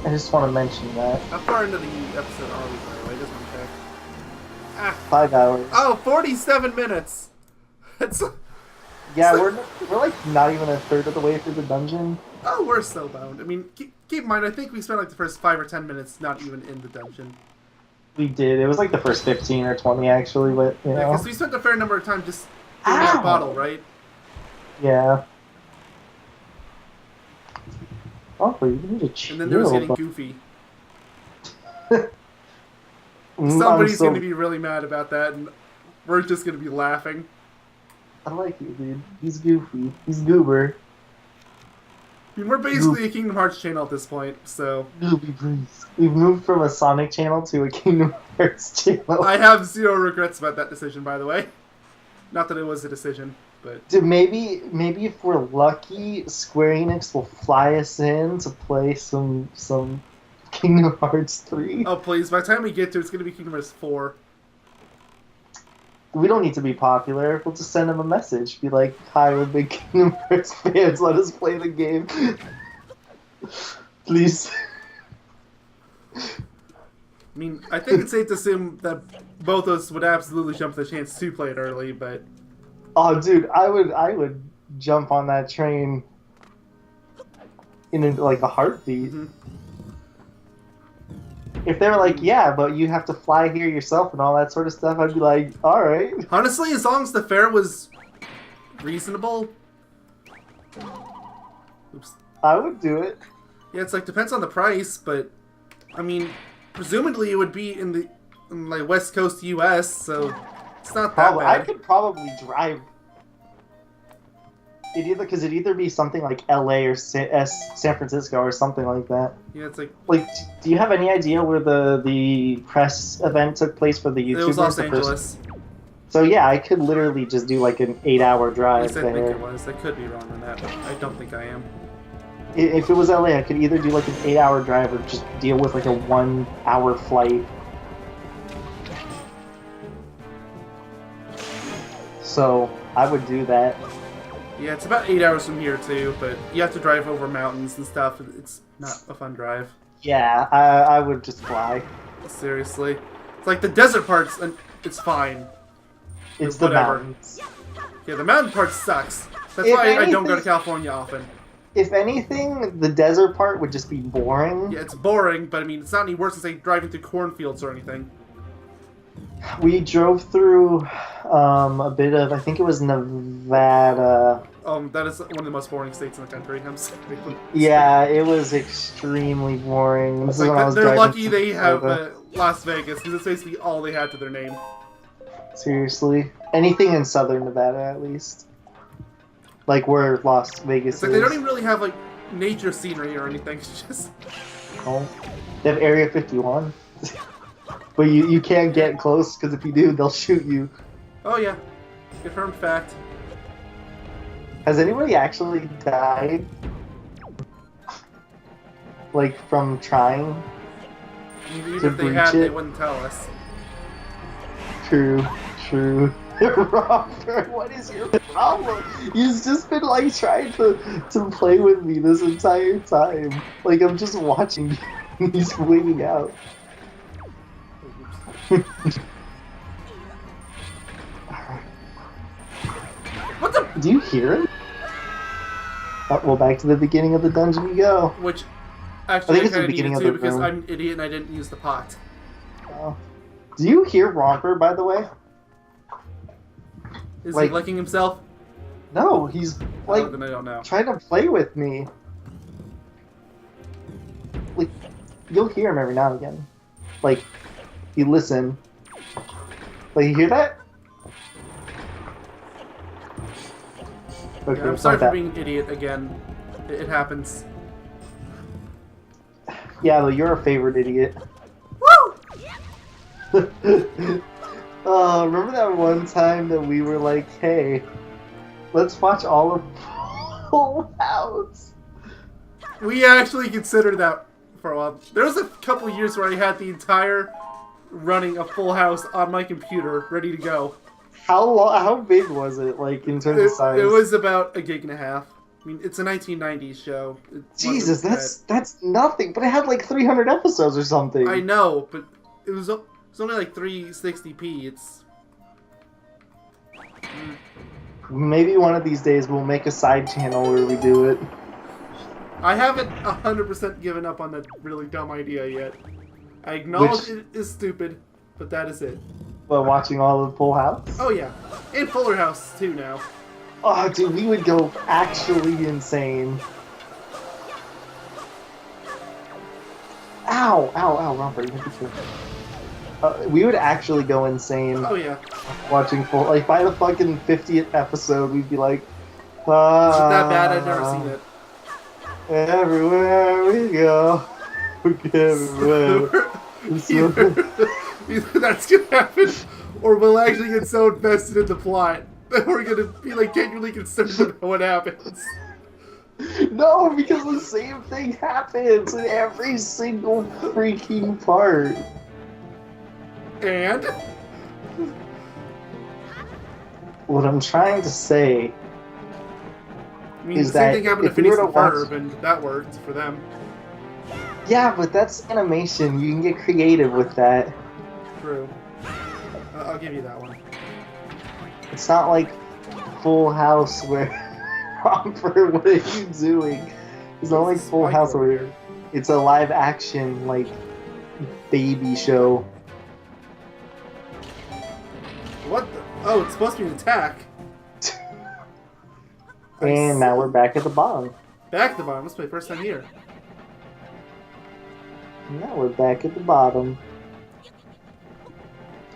I just want to mention that. how far into the episode are we, by the way? I just want to check. Ah, 5 hours. oh, 47 minutes! It's, Yeah, we're like not even a third of the way through the dungeon. oh, we're so bound. I mean, keep in mind, I think we spent like the first 5 or 10 minutes not even in the dungeon. We did. It was like the first 15 or 20 actually, but you Yeah, know. because we spent a fair number of time just doing that Ow! bottle, right? Yeah. Romper, you need to chill. And then there was getting bud. goofy. I'm Somebody's so- going to be really mad about that, and we're just going to be laughing. I like you, dude. He's goofy. He's goober. I mean, we're basically a Kingdom Hearts channel at this point, so Goofy, please. We've moved from a Sonic channel to a Kingdom Hearts channel. I have zero regrets about that decision, by the way. Not that it was a decision, but Dude, maybe if we're lucky, Square Enix will fly us in to play some Kingdom Hearts 3. oh please, by the time we get to it, it's going to be Kingdom Hearts 4. We don't need to be popular. We'll just send them a message. Be like, hi, we're big Kingdom Hearts fans. Let us play the game. Please. I mean, I think it's safe to assume that both of us would absolutely jump the chance to play it early, but Oh, dude, I would jump on that train in like a heartbeat. mhm. If they were like, yeah, but you have to fly here yourself and all that sort of stuff, I'd be like, all right. honestly, as long as the fare was reasonable. Oops. I would do it. Yeah, it's like depends on the price, but I mean, presumably it would be in like West Coast U.S., so it's not that Probably, I bad. could probably drive. It'd either be something like L.A. or San Francisco or something like that. Yeah, it's like Like, do you have any idea where the press event took place for the YouTubers? it was Los the first- Angeles. So yeah, I could literally just do like an 8-hour At drive least I think there. it was. I could be wrong on that, but I don't think I am. If it was LA, I could either do like an 8-hour drive or just deal with like a 1-hour flight. So I would do that. Yeah, it's about 8 hours from here too, but you have to drive over mountains and stuff. It's not a fun drive. Yeah, I would just fly. Seriously. It's like the desert parts, and it's fine. It's the Whatever. mountains. Yeah, the mountain part sucks. That's If why I don't go to anything- California often. If anything, the desert part would just be boring. Yeah, it's boring, but I mean, it's not any worse than, say, driving through cornfields or anything. We drove through a bit of, I think it was Nevada. That is one of the most boring states in the country. I'm sorry. Yeah, it was extremely boring. This It's is when I like, was they're driving lucky to they have Nevada. Las Vegas, because it's basically all they have to their name. Seriously. Anything in southern Nevada, at least. Like where Las Vegas It's like is. they don't even really have, like, nature scenery or anything. It's just... Oh. They have Area 51. But you can't get close because if you do, they'll shoot you. Oh yeah, confirmed fact. Has anybody actually died? Like from trying? Even To if they breach had, they it? wouldn't tell us. True. Robert, what is your problem? You've just been like trying to play with me this entire time. Like I'm just watching you and he's waiting out. What the? Do you hear it? Oh, well, back to the beginning of the dungeon you go. Which, I actually, think I it's the kind of beginning needed of to the because room. I'm an idiot and I didn't use the pot. Do you hear Romper, by the way? Is Like- he licking himself? No, he's like Oh, then I don't know. trying to play with me. Like, you'll hear him every now and again. Like, you listen. Like, you hear that? Okay, Yeah, I'm it's sorry not for that. being an idiot again. It happens. Yeah, but you're a favorite idiot. Woo! Remember that one time that we were like, hey, let's watch all of Full House? We actually considered that for a while. There was a couple years where I had the entire running of Full House on my computer ready to go. How big was it, like, in terms of size? It was about 1.5 gigs. I mean, it's a 1990s show. It Jesus, wasn't that's nothing. But it had like 300 episodes or something. I know, but it's only like 360p. It's Maybe one of these days we'll make a side channel where we do it. I haven't 100% given up on that really dumb idea yet. I acknowledge Which- it is stupid, but that is it. But watching all of Full House? Oh yeah, and Fuller House too now. Oh, dude, we would go actually insane. Ow, Romper, you have to kill. We would actually go insane Oh yeah, watching Full. Like by the fucking 50th episode, we'd be like, is it that bad? I've never seen it. Everywhere we go, everywhere. Either that's gonna happen, or we'll actually get so invested in the plot that we're gonna be like genuinely concerned about what happens. No, because the same thing happens in every single freaking part. And What I'm trying to say, I mean, Is the same that thing happened to if you were Phineas to and watch- Ferb, and that worked for them. yeah, but that's animation. You can get creative with that. True. I'll give you that one. It's not like Full House where Romper, what are you doing? It's not like Full Spike House over where here. it's a live action like baby show. What the? Oh, it's supposed to be an attack. And now we're back at the bottom. Back to the bottom. This is my first time here. Now we're back at the bottom.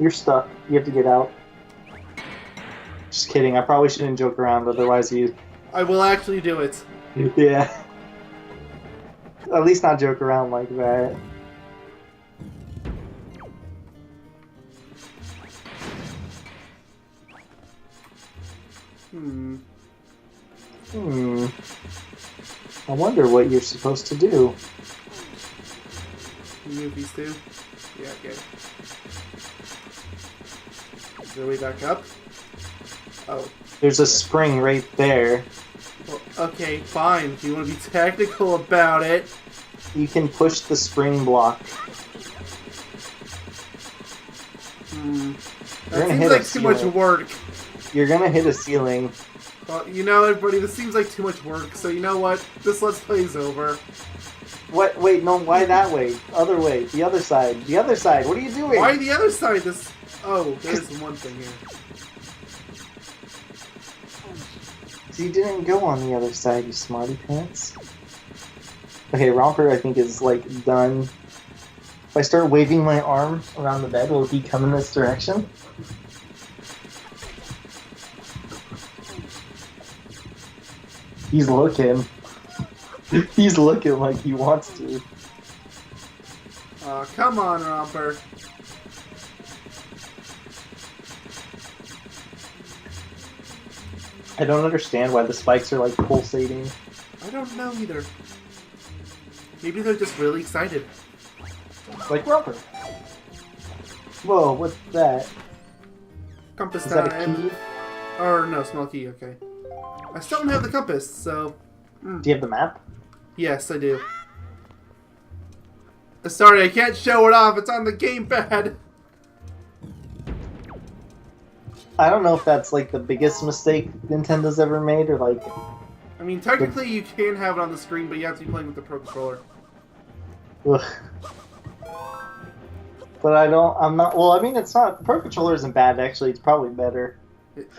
You're stuck. You have to get out. Just kidding. I probably shouldn't joke around, otherwise you... I will actually do it. Yeah. At least not joke around like that. I wonder what you're supposed to do. You move these two? Yeah, okay. Is there a way back up? Oh. There's a spring right there. Well, okay, fine. If you want to be technical about it. You can push the spring block. You're That gonna seems hit like a too much ceiling. work. You're gonna hit a ceiling. Well, you know, everybody, this seems like too much work, so you know what? This Let's Play's over. What? Wait, no, why that way? Other way. The other side. The other side. What are you doing? Why the other side? This. Oh, there's one thing here. You didn't go on the other side, you smarty pants. Okay, Romper, I think, is, like, done. If I start waving my arm around the bed, will he come in this direction? He's looking. He's looking like he wants to. Aw, come on, Romper. I don't understand why the spikes are like pulsating. I don't know either. Maybe they're just really excited. Like rubber. Whoa, what's that? Compass Is that a time. key? Or no, small key, okay. I still don't have the compass, so... Do you have the map? Yes, I do. Sorry, I can't show it off. It's on the gamepad. I don't know if that's like the biggest mistake Nintendo's ever made, or like... I mean, technically you can have it on the screen, but you have to be playing with the Pro Controller. Ugh. But I'm not... Well, I mean, it's not... The Pro Controller isn't bad, actually. It's probably better.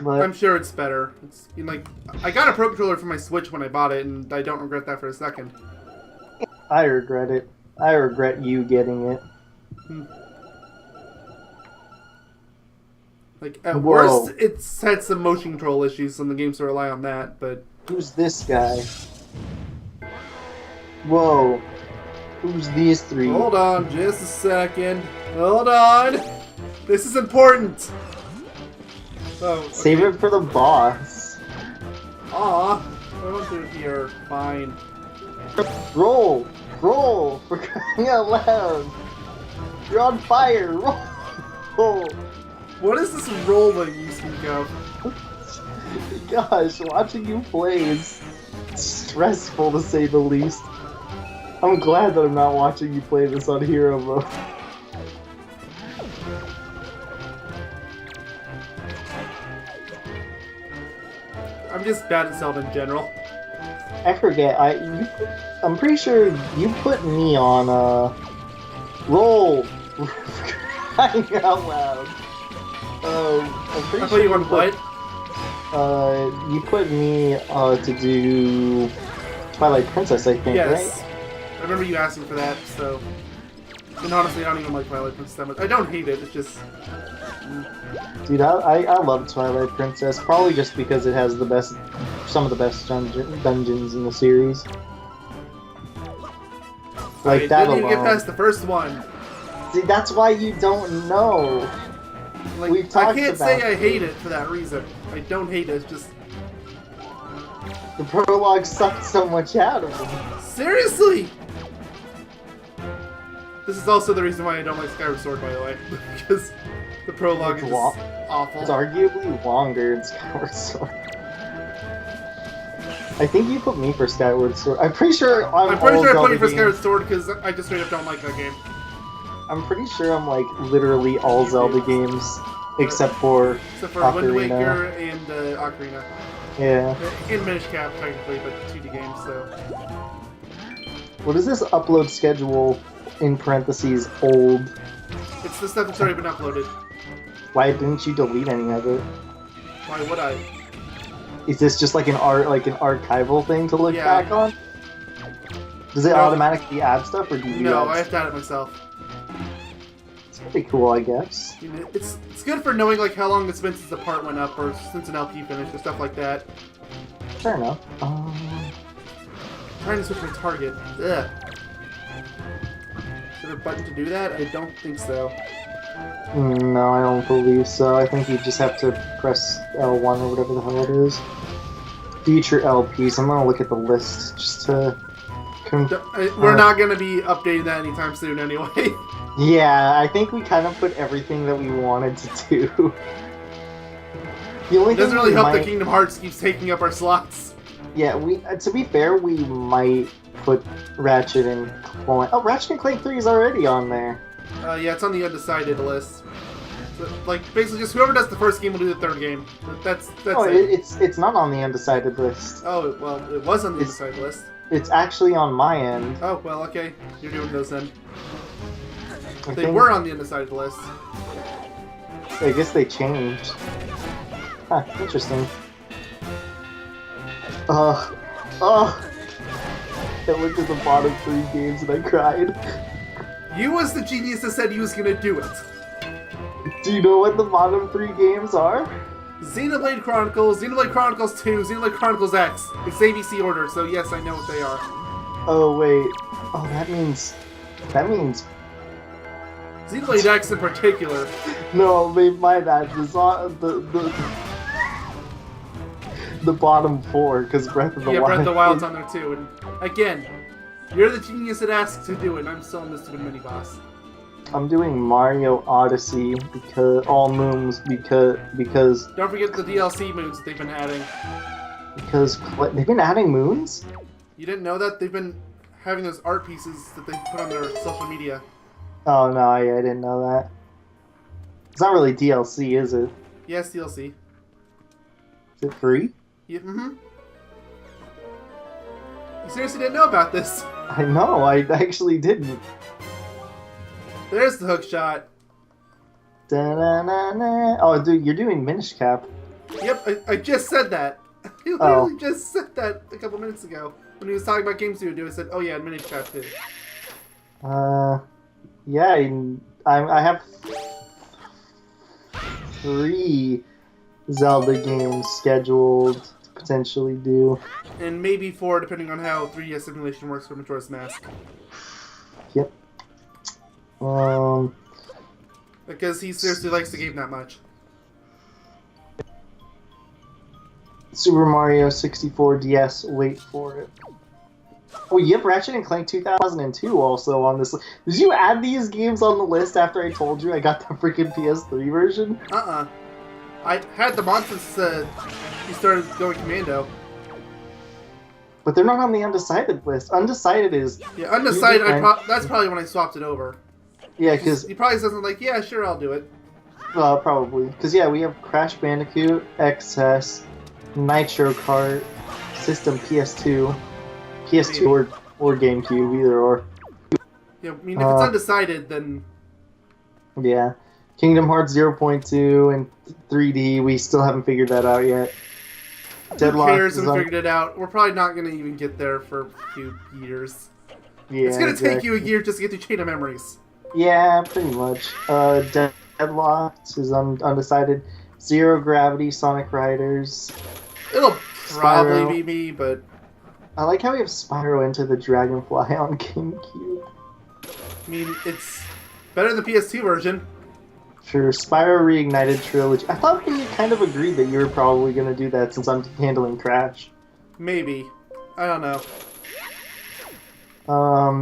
But... I'm sure it's better. It's, you know, like, I got a Pro Controller for my Switch when I bought it, and I don't regret that for a second. I regret it. I regret you getting it. Like, at Whoa. worst, it's had some motion control issues, and the games to rely on that, but... Who's this guy? Whoa. Who's these three? Hold on, just a second. Hold on! This is important! Oh, okay. Save it for the boss. Aw, I won't do it here. Fine. Roll! Roll! For crying out loud! You're on fire! Roll! What is this roll that you speak of? Gosh, watching you play is stressful to say the least. I'm glad that I'm not watching you play this on hero mode. I'm just bad at Zelda in general. I forget. I'm pretty sure you put me on roll. Crying out loud. I'm pretty I thought sure you wanted what? You put me to do Twilight Princess, I think, Yes. right? I remember you asking for that, so... And honestly, I don't even like Twilight Princess that much. I don't hate it, it's just... Dude, I love Twilight Princess, probably just because it has some of the best dungeons in the series. Like I that didn't even get alone. past the first one. See, that's why you don't know. Like, We've I talked can't about say I hate it for that reason. I don't hate it, it's just... The prologue sucked so much out of it. Seriously! This is also the reason why I don't like Skyward Sword, by the way. Because the prologue It's is long. awful. It's arguably longer in Skyward Sword. I think you put me for Skyward Sword. I'm pretty sure I'm pretty sure I put you for games. Skyward Sword because I just straight up don't like that game. I'm pretty sure I'm like literally all Zelda games except for Except for Wind Ocarina. Waker and Ocarina. Yeah. And Minish Cap, technically, but 2D games, so... What is this upload schedule in parentheses old? It's the stuff that's already been uploaded. Why didn't you delete any of it? Why would I? Is this just like an archival thing to look Yeah. back on? Does it No. automatically add stuff, or do you? No, add I have to add it myself. It's pretty cool, I guess. You know, it's good for knowing like how long it's been since the part went up, or since an LP finished, or stuff like that. Fair enough. Trying to switch my target. Ugh. Is there a button to do that? I don't think so. No, I don't believe so. I think you just have to press L1 or whatever the hell it is. Future LPs. I'm gonna look at the list just to. We're not going to be updating that anytime soon anyway. Yeah, I think we kind of put everything that we wanted to do. The only It doesn't thing really we help might... that Kingdom Hearts keeps taking up our slots. Yeah, we. To be fair, we might put Ratchet and Clank. Oh, Ratchet and Clank 3 is already on there. Yeah, it's on the undecided list. So, like, basically, just whoever does the first game will do the third game. That's Oh, it. it's not on the undecided list. Oh, well, it was on the It's- undecided list. It's actually on my end. Oh, well, okay. You're doing those then. I They think- were on the undecided list. I guess they changed. Huh, interesting. I looked at the bottom 3 games and I cried. You was the genius that said he was gonna do it. Do you know what the bottom 3 games are? Xenoblade Chronicles, Xenoblade Chronicles 2, Xenoblade Chronicles X. It's ABC order, so yes, I know what they are. Oh wait. Oh, that means Xenoblade X in particular. No, my bad. The bottom 4, because Breath of the Yeah, Wild. Breath of the Wild's on there too. And again, you're the genius that asked to do it, and I'm still in this stupid mini boss. I'm doing Mario Odyssey because all moons because Don't forget the DLC moons they've been adding. they've been adding moons. You didn't know that? They've been having those art pieces that they put on their social media. Oh no, I didn't know that. It's not really DLC, is it? Yes, DLC. Is it free? Yeah, mm-hmm. You seriously didn't know about this? I know, I actually didn't. There's the hook shot. Da-na-na-na. Oh, dude, you're doing Minish Cap. Yep, I just said that. I literally just said that a couple minutes ago. When he was talking about games he would do, I said, oh yeah, Minish Cap too. Yeah, I have 3 Zelda games scheduled to potentially do. And maybe 4, depending on how 3DS simulation works for Majora's Mask. Yep. Because he seriously likes the game that much. Super Mario 64 DS, wait for it. Oh, you have Ratchet and Clank 2002 also on this list. Did you add these games on the list after I told you I got the freaking PS3 version? I had them on since he started going commando. But they're not on the undecided list. Undecided is... Yeah, undecided, that's probably when I swapped it over. Yeah, because... He probably says, like, yeah, sure, I'll do it. Well, probably. Because, yeah, we have Crash Bandicoot, XS, Nitro Kart, System PS2, PS2 or GameCube, either or. Yeah, I mean, if it's undecided, then... Yeah. Kingdom Hearts 0.2 and 3D, we still haven't figured that out yet. Deadlock Who cares if we figured it out? We're probably not going to even get there for a few years. Yeah, it's going to take you a year just to get to Chain of Memories. Yeah, pretty much. Deadlocked is undecided. Zero Gravity, Sonic Riders. It'll probably be me, but... I like how we have Spyro Into the Dragonfly on GameCube. I mean, it's better than the PS2 version. Sure, Spyro Reignited Trilogy. I thought we kind of agreed that you were probably going to do that since I'm handling Crash. Maybe. I don't know.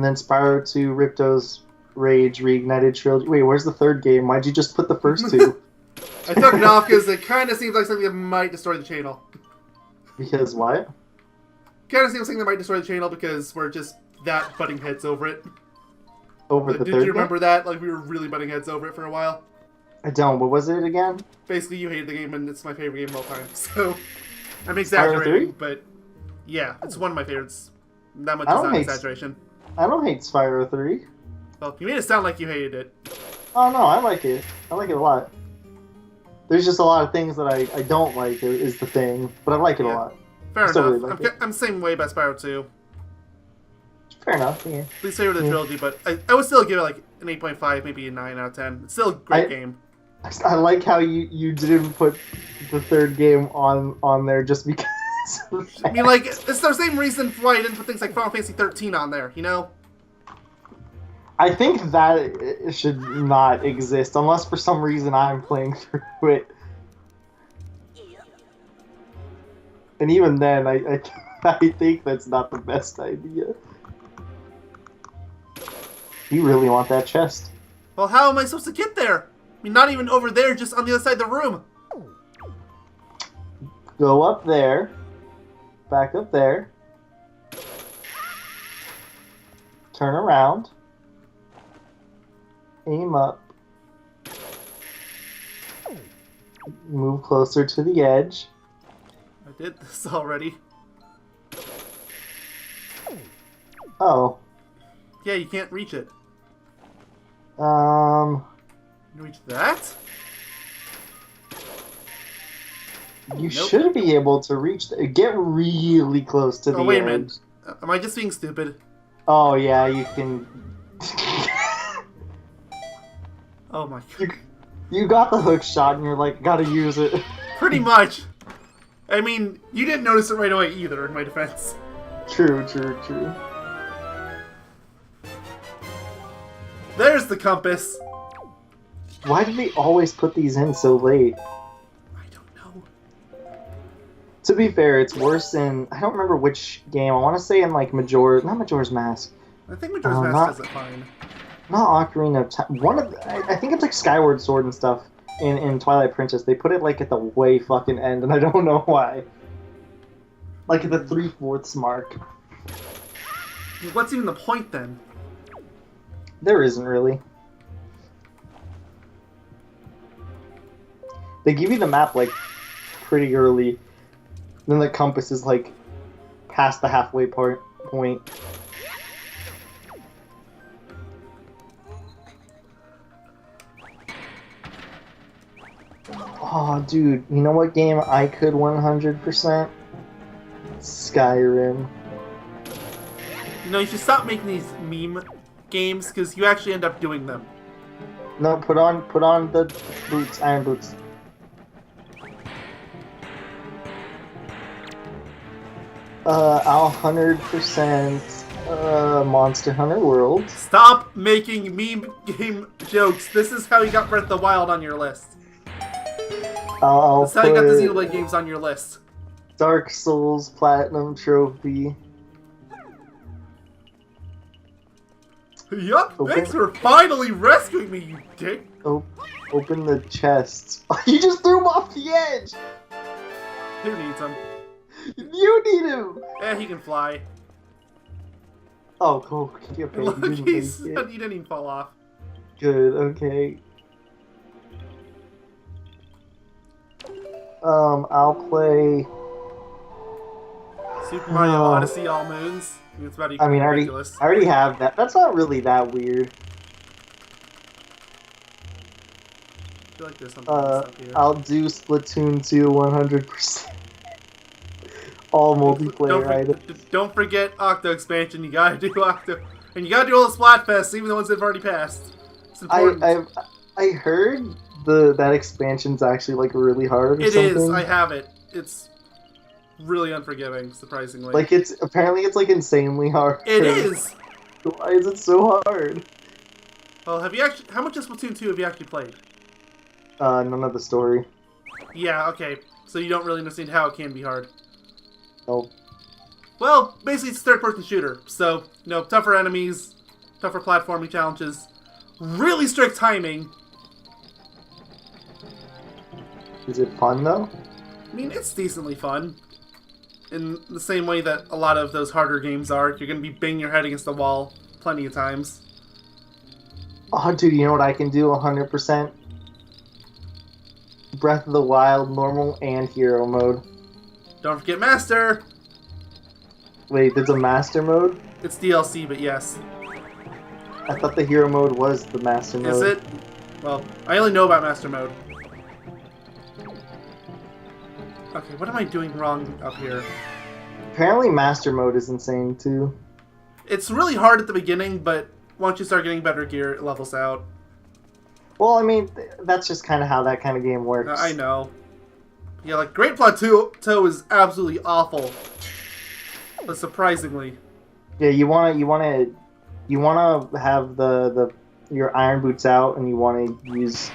Then Spyro 2, Ripto's Rage Reignited Trilogy. Wait, where's the third game? Why'd you just put the first 2? I took it off because it kind of seems like something that might destroy the channel. Because what? Kind of seems like something that might destroy the channel because we're just that butting heads over it. Over the third game? Did you remember that? Like, we were really butting heads over it for a while. I don't. What was it again? Basically, you hated the game, and it's my favorite game of all time. So, I'm exaggerating, but yeah, it's one of my favorites. That much is not exaggeration. I don't hate Spyro 3. Well, you made it sound like you hated it. Oh no, I like it. I like it a lot. There's just a lot of things that I don't like is the thing, but I like it a lot. Fair enough. Really like I'm the same way about Spyro 2. Fair enough, yeah. Least favorite of the trilogy, but I would still give it like an 8.5, maybe a 9 out of 10. It's still a great game. I like how you didn't put the third game on there just because. I mean, like, it's the same reason why I didn't put things like Final Fantasy 13 on there, you know? I think that it should not exist unless for some reason I'm playing through it. And even then, I think that's not the best idea. You really want that chest. Well, how am I supposed to get there? I mean, not even over there, just on the other side of the room. Go up there. Back up there. Turn around. Aim up. Move closer to the edge. I did this already. Oh. Yeah, you can't reach it. Um... You can reach that? You should be able to reach... Get really close to the edge. Oh, wait a minute. Am I just being stupid? Oh, yeah, you can... Oh my god. You got the hook shot and you're like, gotta use it. Pretty much. I mean, you didn't notice it right away either, in my defense. True, true, true. There's the compass. Why do they always put these in so late? I don't know. To be fair, it's worse in... I don't remember which game. I want to say in, like, Not Majora's Mask. I think Majora's Mask not- does it fine. Not Ocarina of Time. One of the, I think it's like Skyward Sword and stuff in Twilight Princess. They put it like at the way fucking end, and I don't know why. Like at the 3/4 mark. What's even the point then? There isn't really. They give you the map like pretty early. Then the compass is like past the halfway point. Oh, dude, you know what game I could 100%? Skyrim. You know, you should stop making these meme games because you actually end up doing them. No, put on the boots, iron boots. I'll 100% Monster Hunter World. Stop making meme game jokes. This is how you got Breath of the Wild on your list. I'll That's how you got the put Xenoblade games on your list. Dark Souls Platinum Trophy. Yup, Okay. thanks for finally rescuing me, you dick. Oh, open the chests. You just threw him off the edge! Who needs him? You need him! Eh, he can fly. Oh, cool. Okay, Look, you didn't he make it. didn't even fall off. Good, okay. I'll play... Super Mario Oh. Odyssey All Moons. It's about I mean, I ridiculous. already have that. That's not really that weird. I feel like there's something else up here. I'll do Splatoon 2 100%. All multiplayer items. Don't forget Octo expansion. You gotta do Octo, and you gotta do all the Splatfests, even the ones that have already passed. It's important. I heard that expansion's actually like really hard. Or It something. is. I have it. It's really unforgiving, surprisingly. Like it's like insanely hard. It is. Why is it so hard? Well, have you actually? How much of Splatoon 2 have you actually played? None of the story. Yeah. Okay. So you don't really understand how it can be hard. Nope. Well, basically it's a third-person shooter, so tougher enemies, tougher platforming challenges, really strict timing. Is it fun though? I mean, it's decently fun. In the same way that a lot of those harder games are. You're going to be banging your head against the wall plenty of times. Oh, dude, you know what I can do 100%? Breath of the Wild, normal, and hero mode. Don't forget Master! Wait, there's a master mode? It's DLC, but yes. I thought the hero mode was the master mode. Is it? Well, I only know about Master mode. Okay, what am I doing wrong up here? Apparently master mode is insane too. It's really hard at the beginning, but once you start getting better gear, it levels out. Well, I mean, that's just kind of how that kind of game works. I know. Yeah, like Great Plateau is absolutely awful. But surprisingly. Yeah, you wanna have your iron boots out, and you wanna use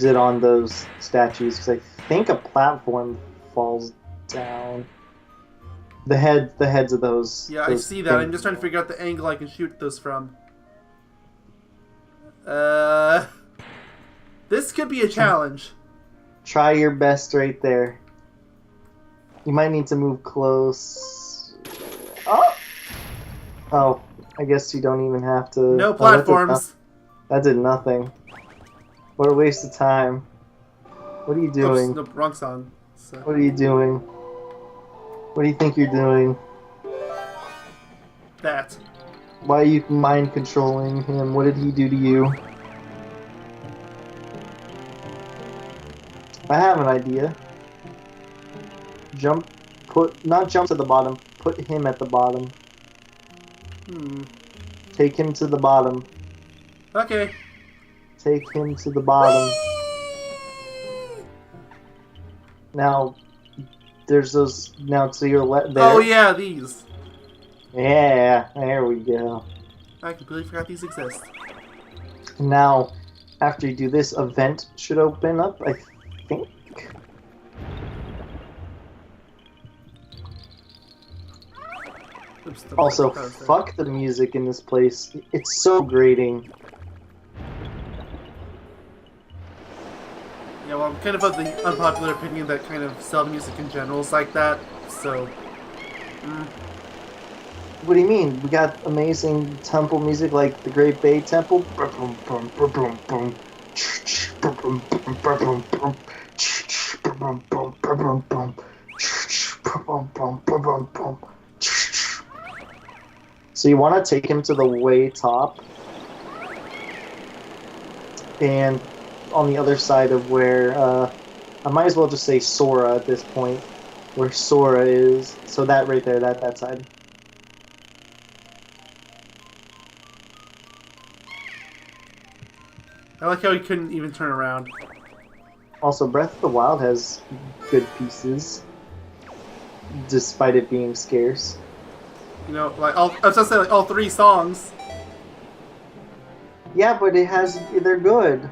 it on those statues, because I think a platform falls down. The heads of those. Yeah, I see that. I'm just trying to figure out the angle I can shoot those from. This could be a challenge. Try your best right there. You might need to move close. Oh! Oh, I guess you don't even have to... No Oh, platforms. that did nothing. What a waste of time. What are you doing? Oops, no, wrong song. So. What are you doing? What do you think you're doing? That. Why are you mind controlling him? What did he do to you? I have an idea. Not jump to the bottom. Put him at the bottom. Take him to the bottom. Okay. Take him to the bottom. Now, there's those. Now to your left there. Oh yeah, these. Yeah, there we go. I completely forgot these exist. Now, After you do this, a vent should open up, I think. Oops, the Also, mic was there. fuck the music in this place. It's so grating. Yeah, well, I'm kind of the unpopular opinion that kind of Zelda music in general is like that, so... What do you mean? We got amazing temple music like the Great Bay Temple. So you want to take him to the way top, and on the other side of where, I might as well just say Sora at this point, where Sora is. So that right there, that side. I like how he couldn't even turn around. Also, Breath of the Wild has good pieces, despite it being scarce. You know, like, I was just saying, like, all 3 songs. Yeah, but they're good.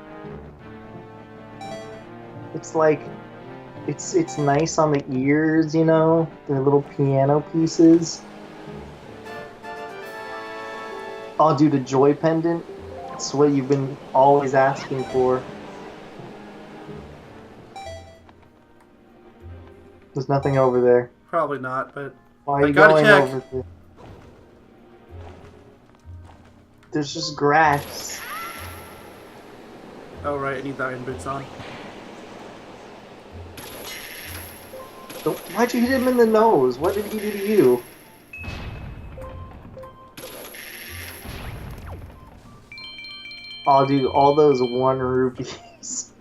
It's like, it's nice on the ears, you know? They're little piano pieces. Oh, dude, a joy pendant. It's what you've been always asking for. There's nothing over there. Probably not, but... Why are I you gotta going check. over there? There's just grass. Oh, right, I need the iron boots on. Why'd you hit him in the nose? What did he do to you? Oh, dude, all those 1 rupees.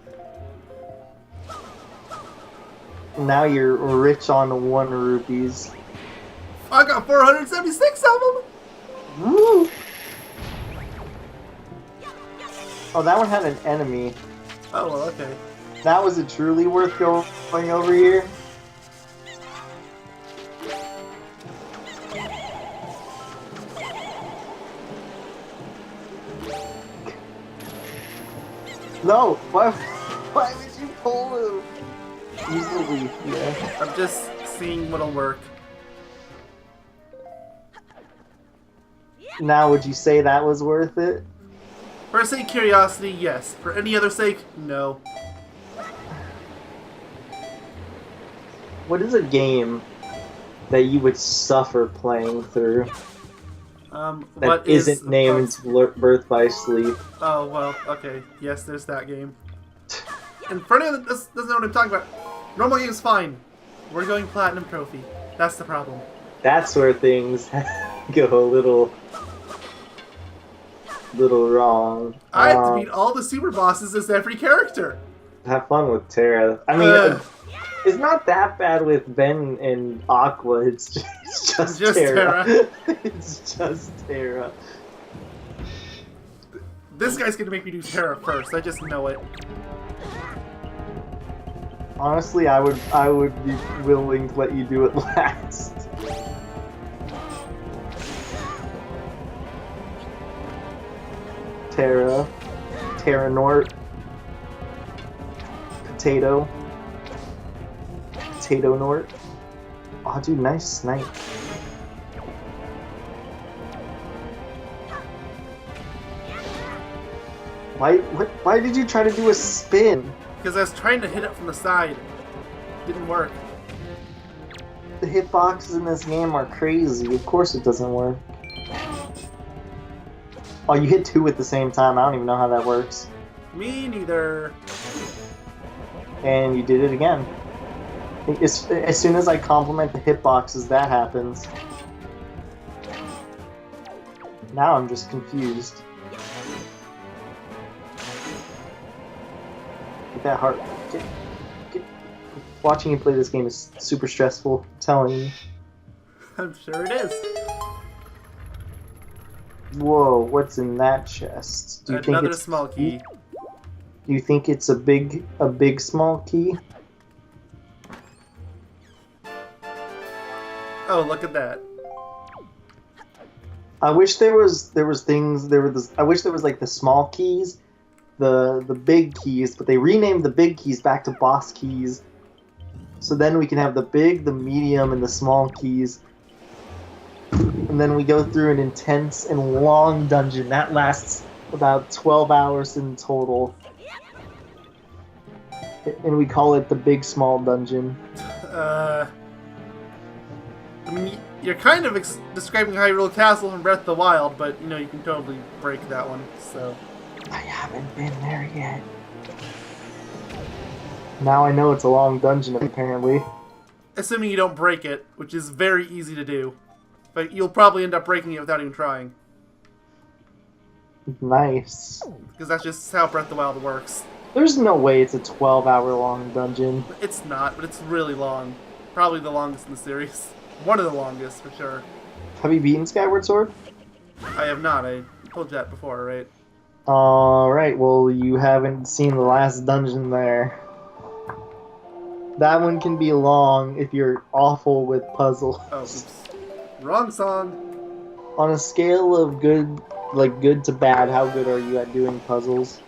Now you're rich on 1 rupees. I got 476 of them! Woo! Oh, that one had an enemy. Oh, well, okay. Now is it truly worth going over here? No! Why would you pull him? Use the leaf, yeah. I'm just seeing what'll work. Now, would you say that was worth it? For sake of curiosity, yes. For any other sake, no. What is a game that you would suffer playing through that What isn't named Birth by Sleep? Oh, well, okay. Yes, there's that game. And for anyone that doesn't know what I'm talking about, normal game's fine. We're going Platinum Trophy. That's the problem. That's where things go a little wrong. I have to beat all the super bosses as every character. Have fun with Terra. I mean, it's not that bad with Ben and Aqua. It's just Terra. It's just Terra. This guy's gonna make me do Terra first. I just know it. Honestly, I would be willing to let you do it last. Terra Nort, Potato Nort. Oh, dude, nice snipe. Why did you try to do a spin? Because I was trying to hit it from the side. Didn't work. The hitboxes in this game are crazy. Of course it doesn't work. Oh, you hit 2 at the same time. I don't even know how that works. Me neither. And you did it again. As soon as I compliment the hitboxes, that happens. Now I'm just confused. Get that heart. Watching you play this game is super stressful. I'm telling you. I'm sure it is. Whoa, what's in that chest? Do you think Another it's small key. Do you think it's a big small key? Oh, look at that. I wish there was things. I wish there was like the small keys the big keys, but they renamed the big keys back to boss keys. So then we can have the big, the medium, and the small keys. And then we go through an intense and long dungeon that lasts about 12 hours in total. And we call it the Big Small Dungeon. I mean, you're kind of describing Hyrule Castle from Breath of the Wild, but you know you can totally break that one. So I haven't been there yet. Now I know it's a long dungeon, apparently. assuming you don't break it, which is very easy to do, but you'll probably end up breaking it without even trying. Nice. Because that's just how Breath of the Wild works. There's no way it's a 12-hour long dungeon. It's not, but it's really long. Probably the longest in the series. One of the longest, for sure. Have you beaten Skyward Sword? I have not. I told you that before, right? Alright, well, you haven't seen the last dungeon there. That one can be long if you're awful with puzzles. Oh, oops. Wrong song. On a scale of good to bad, how good are you at doing puzzles?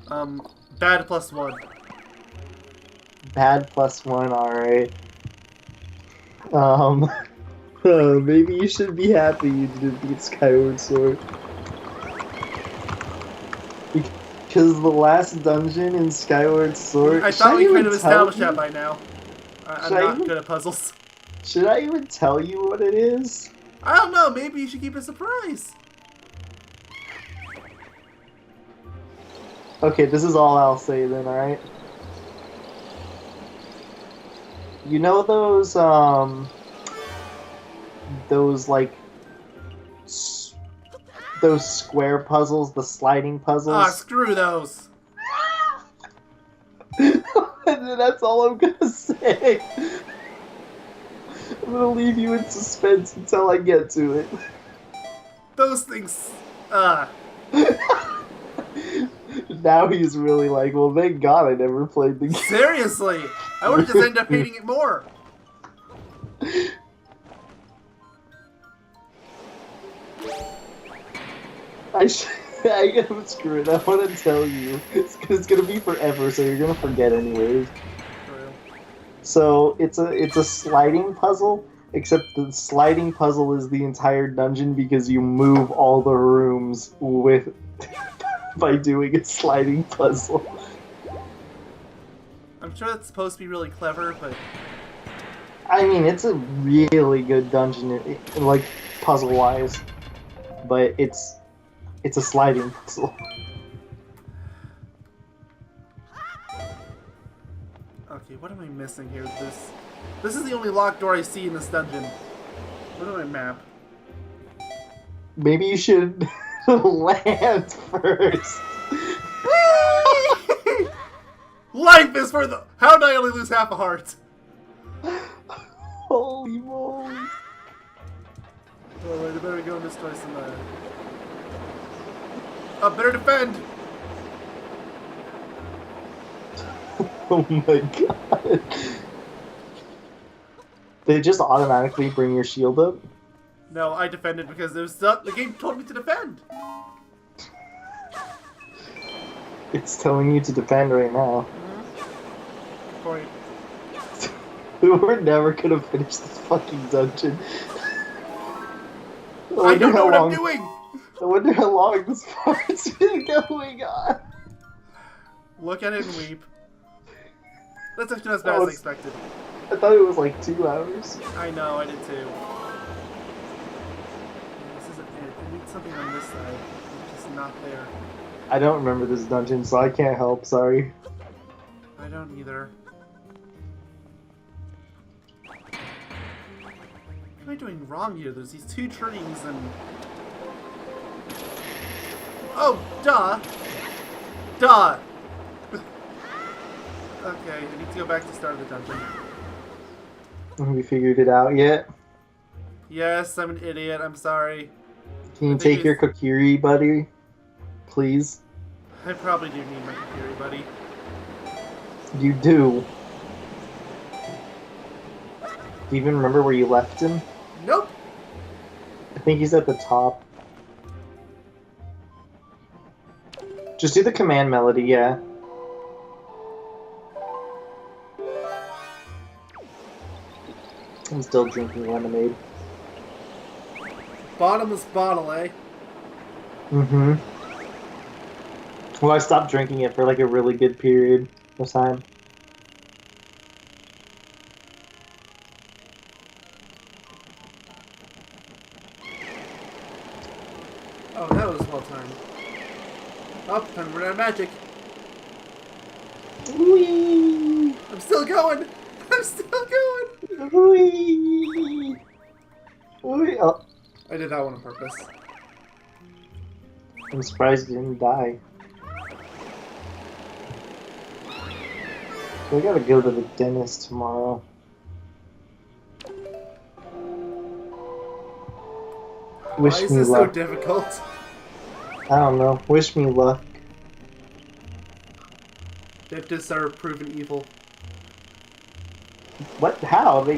Bad +1. Bad +1, alright. Maybe you should be happy you didn't beat Skyward Sword. Because the last dungeon in Skyward Sword... I thought we kind of established that by now. I'm not good at puzzles. Should I even tell you what it is? I don't know, maybe you should keep it a surprise. Okay, this is all I'll say then, alright? You know those square puzzles, the sliding puzzles? Ah, screw those. That's all I'm gonna say. I'm gonna leave you in suspense until I get to it. Those things, Now he's really like, well, thank God I never played the game. seriously, I would have just ended up hating it more. I gotta screw it. I want to tell you. It's gonna be forever, so you're gonna forget anyways. True. So it's a sliding puzzle, except the sliding puzzle is the entire dungeon because you move all the rooms with by doing a sliding puzzle. I'm sure that's supposed to be really clever, but I mean, it's a really good dungeon, like puzzle-wise, but it's a sliding puzzle. okay, what am I missing here? This is the only locked door I see in this dungeon. What do I map? Maybe you should land first. Life is for the. How did I only lose half a heart? Holy moly! Alright, I better go in this twice than that. Better defend! Oh my god. They just automatically bring your shield up? No, I defended because the game told me to defend! It's telling you to defend right now. Point. We're never gonna finish this fucking dungeon. I don't know what I'm doing! I wonder how long this part's been going on. Look at it and weep. That's actually not as bad as I expected. I thought it was like 2 hours. I know, I did too. This isn't it. I need something on this side, which is not there. I don't remember this dungeon, so I can't help, sorry. I don't either. What am I doing wrong here? There's these 2 trees and... Oh, duh! Duh! Okay, I need to go back to the start of the dungeon. Have we figured it out yet? Yes, I'm an idiot, I'm sorry. Can you take your Kokiri, buddy? Please? I probably do need my computer, buddy. You do. Do you even remember where you left him? Nope! I think he's at the top. Just do the command melody, yeah. I'm still drinking lemonade. Bottomless bottle, eh? Mm-hmm. Well, I stopped drinking it for like a really good period of time. Oh, that was well timed. Oh, time to run out of magic. Whee! I'm still going! I'm still going! Whee! Whee! Oh, I did that one on purpose. I'm surprised you didn't die. We gotta go to the dentist tomorrow. Why Wish is me this so luck. difficult? I don't know. Wish me luck. Dentists are proven evil. What? How? They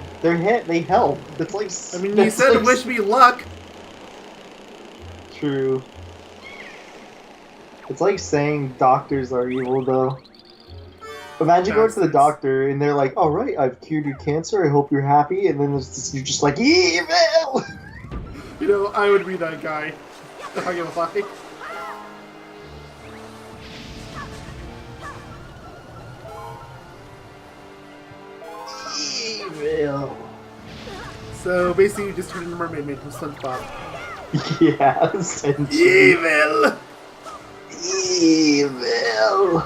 help. It's like. I mean, you that's said like wish me luck! True. It's like saying doctors are evil, though. Imagine going to the Bastards. doctor and they're like, "All right, I've cured your cancer. I hope you're happy." And then you're just like, "Evil." You know, I would be that guy. Not gonna lie. Evil. So basically, you just turned into Mermaid Man from SpongeBob. Yeah, essentially. Evil! Evil.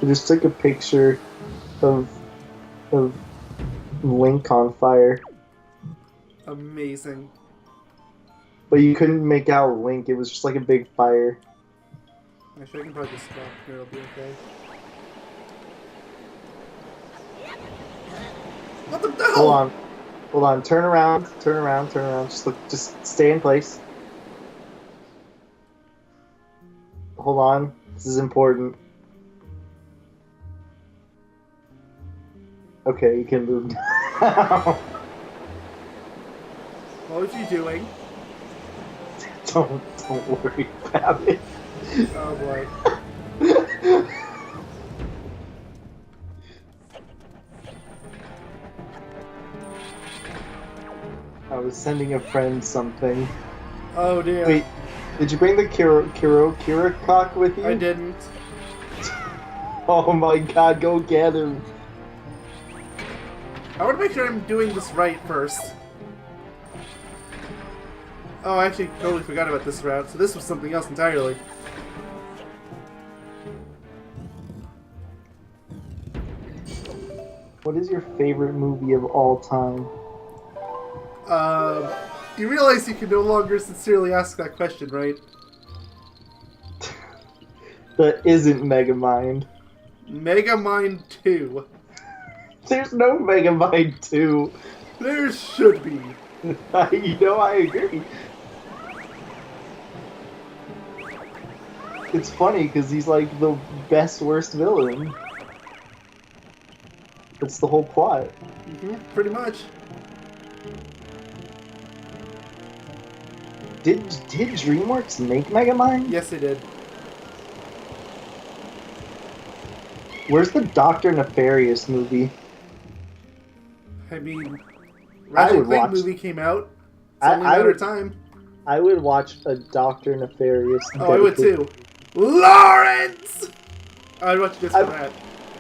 I just took a picture of Link on fire, Amazing. but you couldn't make out Link. It was just like a big fire. Actually, I can probably just stop here. It'll be okay. What the hell? Hold on. Turn around. Just look. Just stay in place. Hold on. This is important. Okay, you can move now. What was you doing? Don't worry about it. Oh boy. I was sending a friend something. Oh dear. Wait, did you bring the Kira cock with you? I didn't. Oh my god, go get him. I want to make sure I'm doing this right first. Oh, I actually totally forgot about this route, so this was something else entirely. What is your favorite movie of all time? You realize you can no longer sincerely ask that question, right? That isn't Megamind. Megamind 2. There's no Megamind 2. There should be. You know, I agree. It's funny because he's like the best worst villain. That's the whole plot. Pretty much. Did DreamWorks make Megamind? Yes, they did. Where's the Dr. Nefarious movie? I mean, I Ratchet would Clank watch- movie came out. It's I- only a I matter would- of time. I would watch a Dr. Nefarious. Oh, I would dedicated- too. Lawrence! I'd watch just for that.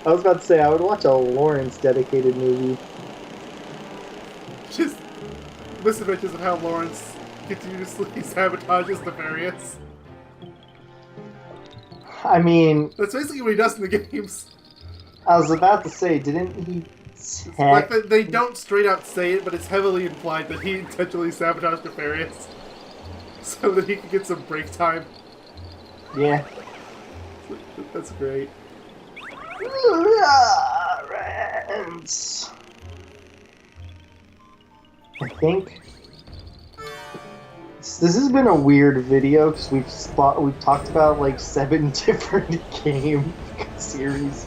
I was about to say I would watch a Lawrence dedicated movie. Just misadventures of how Lawrence continuously sabotages Nefarious. I mean, That's basically what he does in the games. I was about to say, didn't he Like, tech? they don't straight out say it, but it's heavily implied that he intentionally sabotaged Nefarious. So that he can get some break time. Yeah. That's great. Lawrence. I think this has been a weird video because we've talked about like 7 different game series.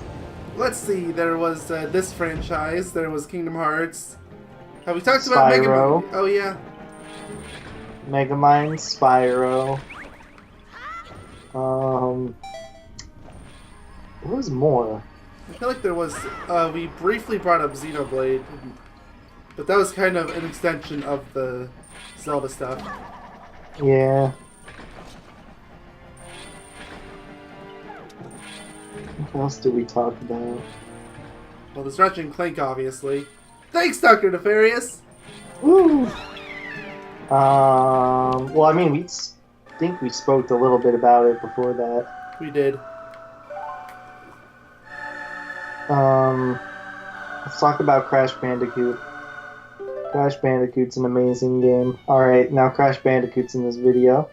Let's see, there was this franchise, there was Kingdom Hearts. Have we talked about Mega Spyro. Man? Oh yeah. Megamind, Spyro. There was more. I feel like there was. We briefly brought up Xenoblade, but that was kind of an extension of the Zelda stuff. Yeah. What else did we talk about? Well, there's Ratchet and Clank, obviously. Thanks, Dr. Nefarious! Woo! Well, I mean, think we spoke a little bit about it before that. We did. Let's talk about Crash Bandicoot. Crash Bandicoot's an amazing game. Alright, now Crash Bandicoot's in this video.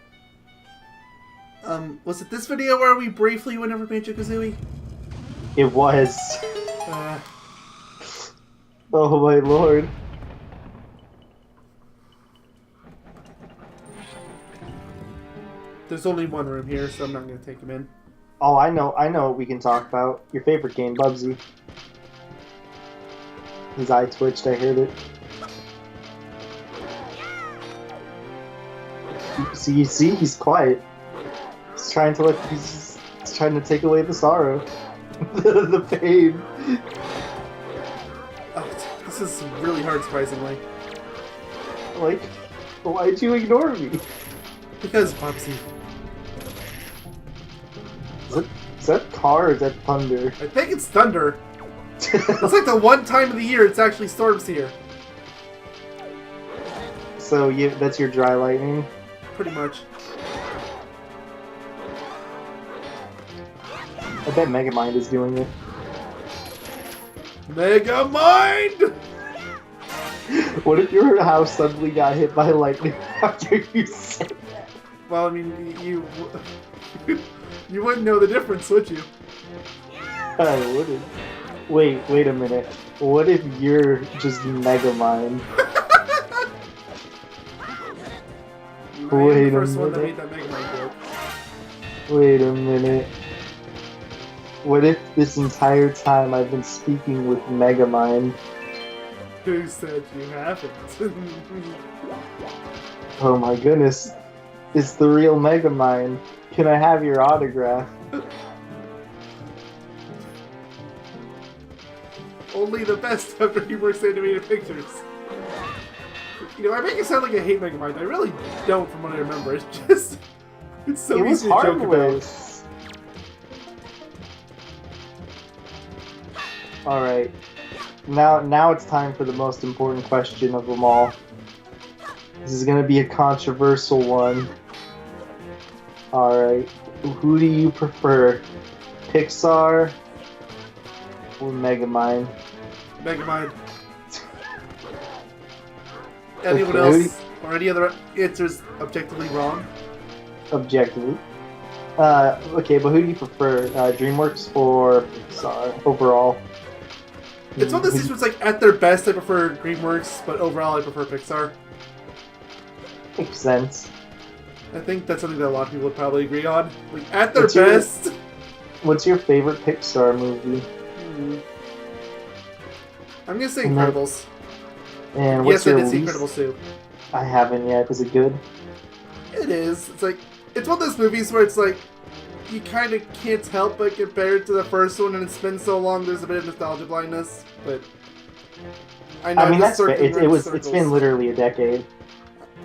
Was it this video where we briefly went over Banjo-Kazooie? It was. Oh my lord. There's only one room here, so I'm not going to take him in. Oh, I know what we can talk about. Your favorite game, Bubsy. His eye twitched, I heard it. See, he's quiet. He's trying to take away the sorrow. The pain. Oh, this is really hard, surprisingly. Like, why'd you ignore me? Because Bubsy. Is that car or is that thunder? I think it's thunder. It's like the one time of the year it's actually storms here. So that's your dry lightning? Pretty much. I bet Megamind is doing it. Megamind! What if your house suddenly got hit by lightning after you said that? Well, I mean, you you wouldn't know the difference, would you? I wouldn't. Wait a minute. What if you're just Megamind? Wait the a first one that made minute. that Megamind joke. Wait a minute. What if this entire time I've been speaking with Megamind? Who said you haven't? Oh my goodness. It's the real Megamind. Can I have your autograph? Only the best of DreamWorks animated pictures. You know, I make it sound like I hate Megamind. I really don't, from what I remember. It's just... It's so It was easy to joke about. harmless. Alright. Now it's time for the most important question of them all. This is gonna be a controversial one. Alright. Who do you prefer? Pixar or Megamind? Megamind. Anyone Okay. else or any other answers objectively wrong? Objectively. Okay, but who do you prefer? DreamWorks or Pixar overall? It's one of those things where it's like, at their best I prefer DreamWorks, but overall I prefer Pixar. Makes sense. I think that's something that a lot of people would probably agree on. Like, at their What's your- best... What's your favorite Pixar movie? I'm gonna say And then- Incredibles. And what's Yes, I your did see least? Incredibles too. I haven't yet. Is it good? It is. It's like, it's one of those movies where it's like, you kind of can't help but compare it to the first one, and it's been so long there's a bit of nostalgia blindness, but... I know I mean, I'm just that's fair. circling around It's circles. been literally a decade,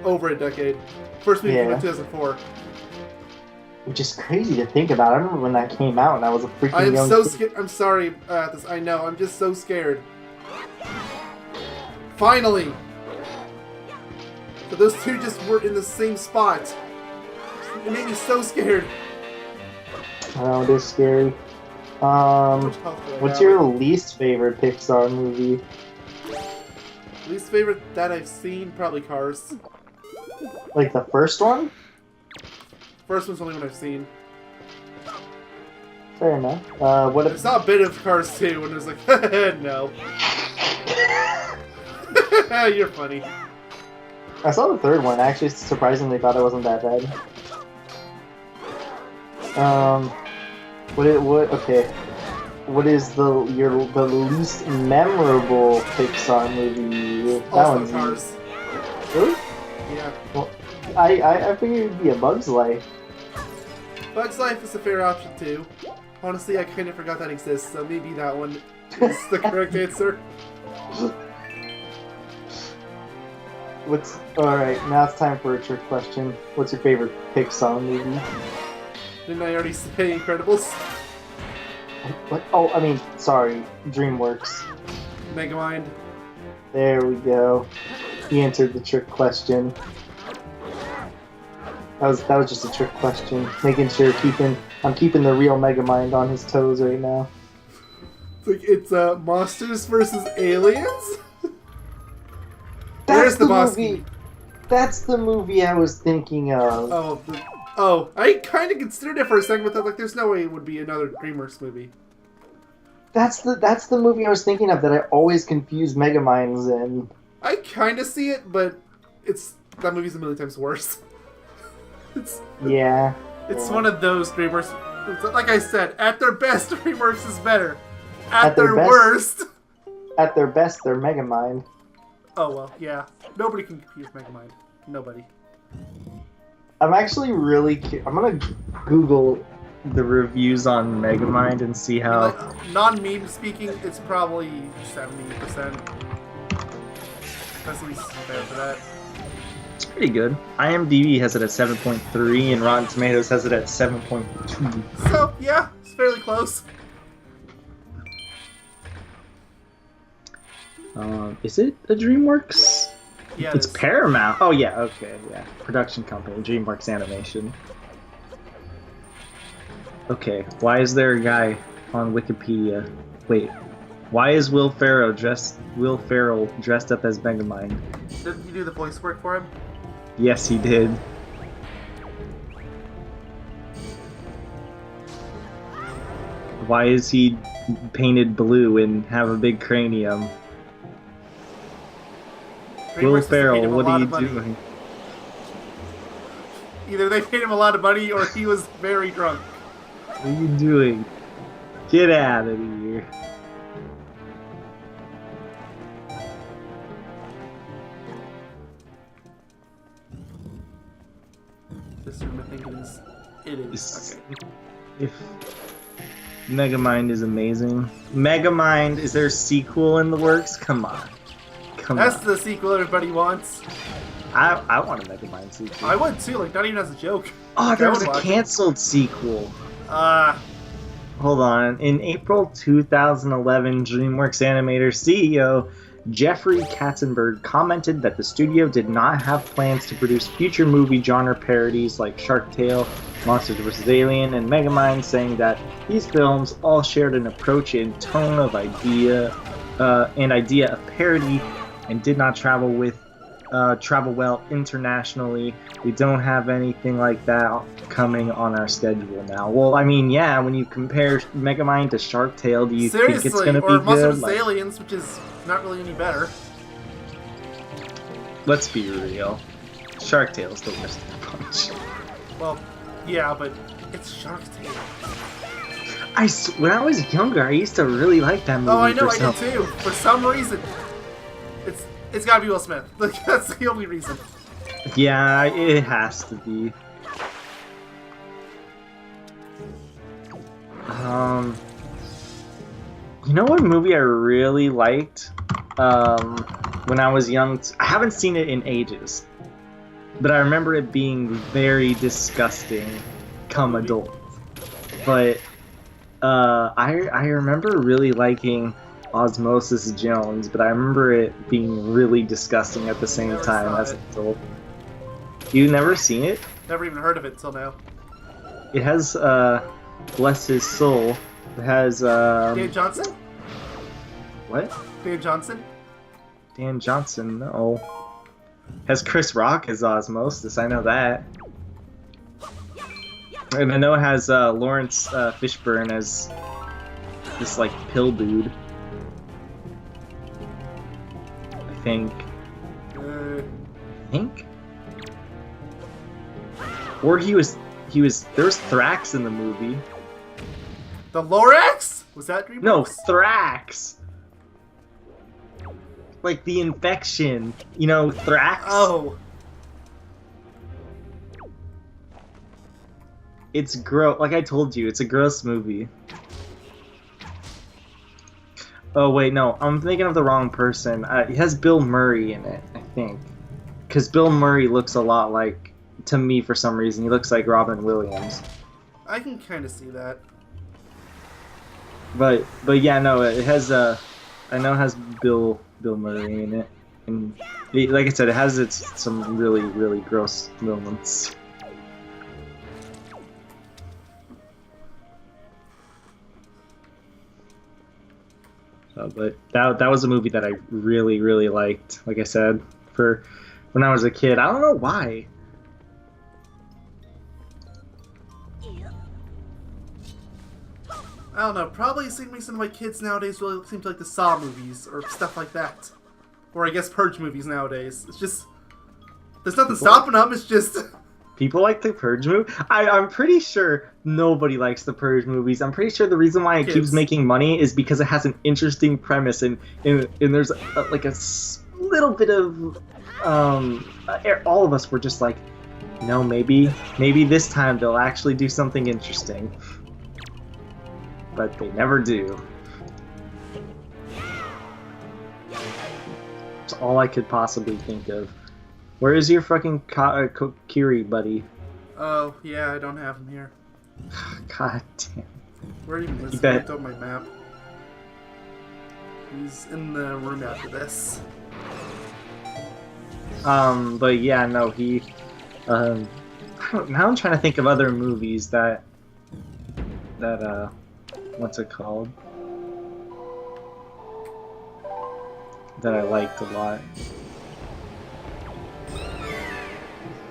Over a decade. First movie came Yeah. out in 2004. which is crazy to think about. I remember when that came out, and I was a freaking I am young so kid. scared. I'm sorry, this. I know. I'm just so scared. Finally! But those two just were in the same spot. It made me so scared. Oh, it is scary. How much health do I What's have? your least favorite Pixar movie? Least favorite that I've seen? Probably Cars. Like the first one? First one's the only one I've seen. Fair enough. What I if... saw a bit of Cars 2 and it was like, no. You're funny. I saw the third one. I actually surprisingly thought it wasn't that bad. Okay. What is the least memorable Pixar movie? That Also one's Cars. Really? Yeah. Well, I figured it'd be a Bug's Life. Bug's Life is a fair option too. Honestly, I kind of forgot that exists, so maybe that one is the correct answer. Alright, now it's time for a trick question. What's your favorite Pixar movie? Didn't I already say Incredibles? What? Oh, I mean, sorry, DreamWorks. Megamind. There we go. He answered the trick question. That was just a trick question. Making sure I'm keeping the real Megamind on his toes right now. It's monsters versus aliens? That's Where's the boss movie. key? That's the movie I was thinking of. Oh, I kind of considered it for a second, but thought, like, there's no way it would be another DreamWorks movie. That's the movie I was thinking of that I always confuse Megaminds in. I kind of see it, but that movie's a million times worse. It's one of those DreamWorks. Like I said, at their best, DreamWorks is better. At their worst. At their best, they're Megamind. Oh well, yeah. Nobody can confuse Megamind. Nobody. I'm actually really I'm gonna Google The reviews on Megamind and see how. Like, non-meme speaking, it's probably 70%. That's at least fair for that. It's pretty good. IMDb has it at 7.3 and Rotten Tomatoes has it at 7.2. So yeah, it's fairly close. Is it a DreamWorks? Yeah, It's Paramount. Oh yeah, okay, yeah. Production company, DreamWorks Animation. Okay, why is there a guy on Wikipedia? Wait, why is Will Ferrell dressed up as Megamind? Didn't you do the voice work for him? Yes, he did. Why is he painted blue and have a big cranium? Will Ferrell, what are you doing? Either they paid him a lot of money or he was very drunk. What are you doing? Get out of here. This room, I think it is. Okay. If Megamind is amazing. Megamind, is there a sequel in the works? Come on. That's the sequel everybody wants. I want a Megamind sequel. I would too, like not even as a joke. Oh, there was a canceled sequel. Hold on. In April 2011, DreamWorks Animator CEO Jeffrey Katzenberg commented that the studio did not have plans to produce future movie genre parodies like Shark Tale, Monsters vs. Alien, and Megamind, saying that these films all shared an approach and tone of idea of parody and did not travel well internationally. We don't have anything like that coming on our schedule now. Well, I mean, yeah, when you compare Megamind to Shark Tale, do you think it's going to be good? Or Monsters vs. Aliens, which is not really any better. Let's be real. Shark Tale's the worst of the bunch. Well, yeah, but it's Shark Tale. When I was younger, I used to really like that movie. Oh, I know, I did too. For some reason. It's gotta be Will Smith. Like, that's the only reason. Yeah, it has to be. You know what movie I really liked when I was young? I haven't seen it in ages, but I remember it being very disgusting come adult. But I remember really liking Osmosis Jones, but I remember it being really disgusting at the same time as an adult. You never seen it? Never even heard of it till now. It has, bless his soul, it has, Dan Johnson? What? Dan Johnson? Dan Johnson, no. Has Chris Rock as Osmosis, I know that. And I know it has, Lawrence Fishburne as this, like, pill dude. I think. Or there was Thrax in the movie. The Lorax? Was that DreamWorks? No, Thrax! Like the infection. You know, Thrax? Oh. It's gross. Like I told you, it's a gross movie. Oh wait, no, I'm thinking of the wrong person. It has Bill Murray in it, I think, because Bill Murray looks a lot like, to me for some reason, he looks like Robin Williams. I can kind of see that. But yeah, no, it has I know it has Bill Murray in it, and like I said, it has some really gross moments. But that was a movie that I really liked. Like I said, for when I was a kid, I don't know why. I don't know, probably seeing me some of my kids nowadays really seem to like the Saw movies or stuff like that. Or I guess Purge movies nowadays. It's just, there's nothing stopping them, it's just... People like the Purge movie? I'm pretty sure nobody likes the Purge movies. I'm pretty sure the reason why it keeps making money is because it has an interesting premise and there's like a little bit of... all of us were just like, no, maybe this time they'll actually do something interesting. But they never do. That's all I could possibly think of. Where is your fucking Kokiri, buddy? Oh, yeah, I don't have him here. God damn. Where even is he? I looked up my map. He's in the room after this. But yeah, no, he... now I'm trying to think of other movies that what's it called? That I liked a lot.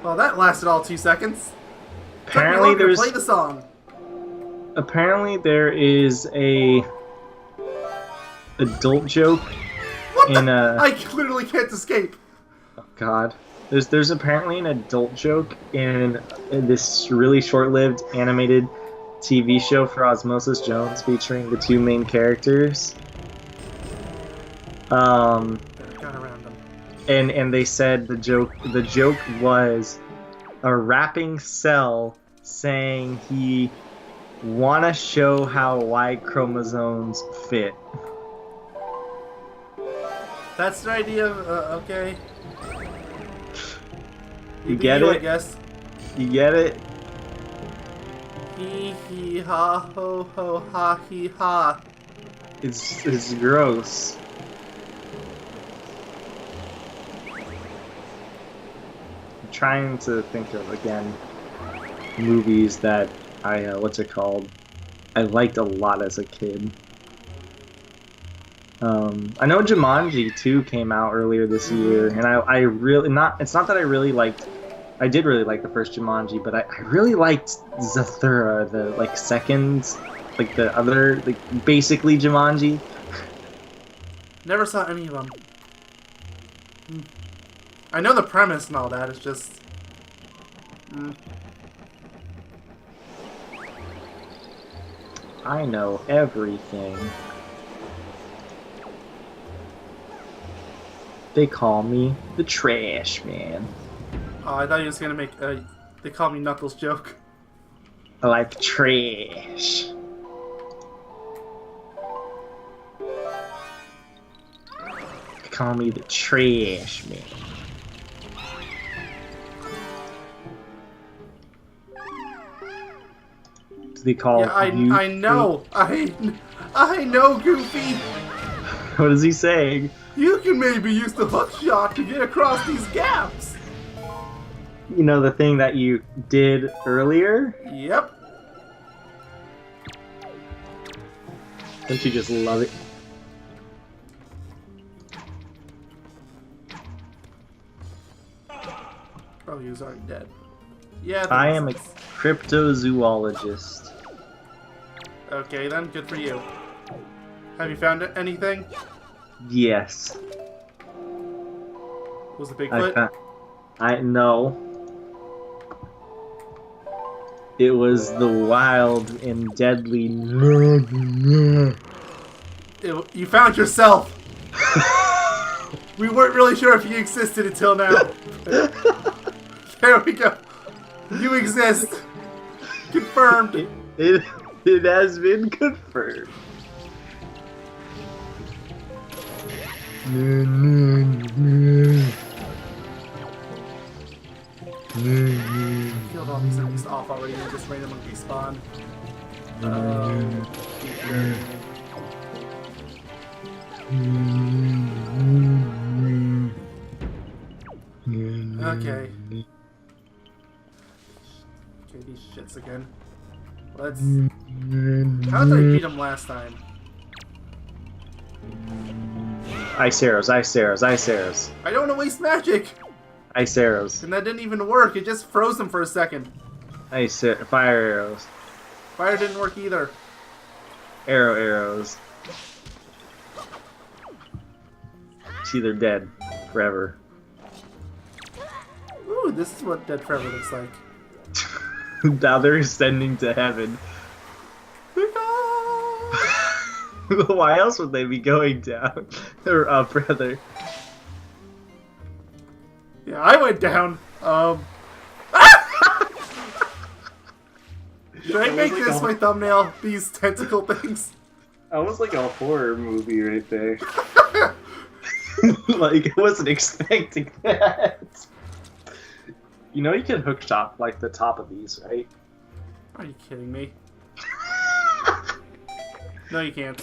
Well, that lasted all 2 seconds. Apparently there's... Play the song. Apparently there is a adult joke in a... I literally can't escape. Oh god. There's apparently an adult joke in this really short-lived animated TV show for Osmosis Jones featuring the two main characters. Got around them. And they said the joke was a rapping Cell saying he wanna show how Y chromosomes fit. That's the idea of, okay. You get it? I guess. You get it? Hee hee ha ho ho ha hee ha. It's gross. I'm trying to think of, again, movies that I, what's it called? I liked a lot as a kid. I know Jumanji 2 came out earlier this year, and I really, it's not that I really liked, I did really like the first Jumanji, but I really liked Zathura, the, like, second, like, the other, like, basically Jumanji. Never saw any of them. I know the premise and all that, it's just... I know everything. They call me the Trash Man. Oh, I thought you were just gonna make a they call me Knuckles joke. I like trash. They call me the Trash Man. They call you... I know! I know, Goofy! What is he saying? You can maybe use the hook shot to get across these gaps! You know, the thing that you did earlier? Yep. Don't you just love it? Oh, he was already dead. Yeah, I am a cryptozoologist. Okay then, good for you. Have you found anything? Yes. Was it Bigfoot? I know. It was the wild and deadly. You found yourself! We weren't really sure if you existed until now. There we go. You exist. Confirmed. It has been confirmed. Killed all these enemies off already and just randomly respawn. Okay. Okay, these shits again. Let's. How did I beat him last time? Ice arrows, ice arrows, ice arrows. I don't want to waste magic! Ice arrows. And that didn't even work, it just froze him for a second. Fire arrows. Fire didn't work either. Arrows. See, they're dead. Forever. Ooh, this is what Dead Forever looks like. Now they're ascending to heaven. Why else would they be going down? Or up, rather. Yeah, I went down. Should I make this my thumbnail? These tentacle things? Almost like a horror movie right there. Like, I wasn't expecting that. You know you can hook shot, like, the top of these, right? Are you kidding me? No, you can't.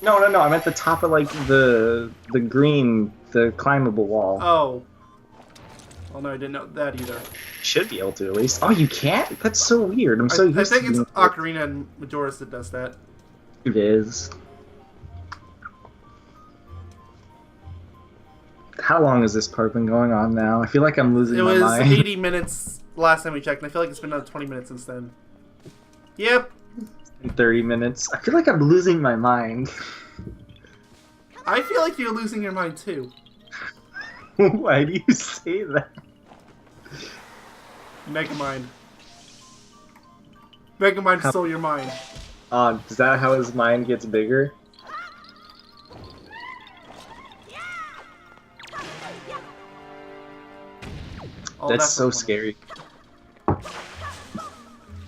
No, I'm at the top of, like, the green, the climbable wall. Oh. Well, no, I didn't know that either. Should be able to, at least. Oh, you can't? That's so weird. I'm so I used think to it's doing Ocarina and Majora's that does that. it. It is. How long has this part been going on now? I feel like I'm losing my mind. It was 80 minutes last time we checked, and I feel like it's been another 20 minutes since then. Yep. 30 minutes. I feel like I'm losing my mind. I feel like you're losing your mind too. Why do you say that? Megamind. Megamind stole your mind. Is that how his mind gets bigger? Oh, That's so one. scary.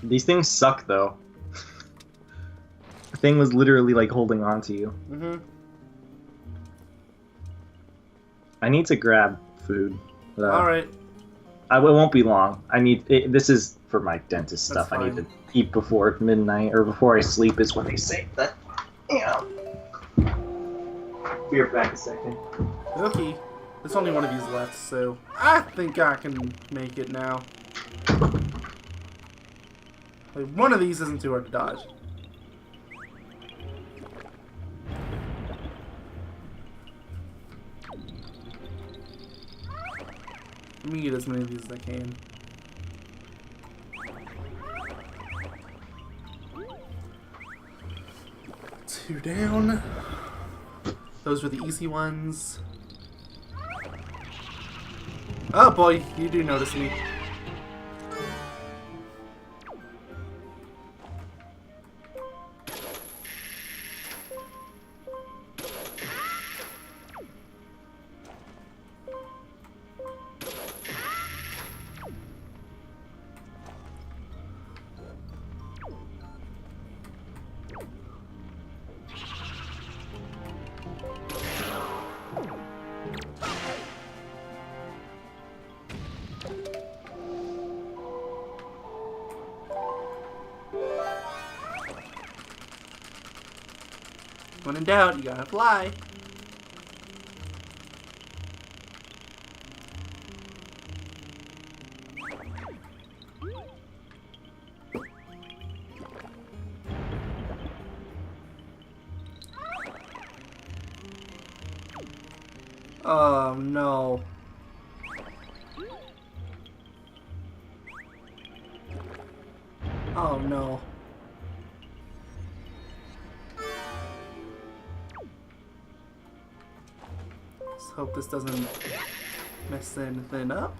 These things suck, though. The thing was literally, like, holding on to you. Mm-hmm. I need to grab food. Alright. It won't be long. This is for my dentist That's stuff. I need fine. to eat before midnight, or before I sleep is when they say that. Yeah. Be right back a second. Okay. There's only one of these left, so I think I can make it now. Like, one of these isn't too hard to dodge. Let me eat as many of these as I can. Two down. Those were the easy ones. Oh boy, you do notice me. When in doubt, you gotta fly. Oh no. Oh no. Let's hope this doesn't mess anything up.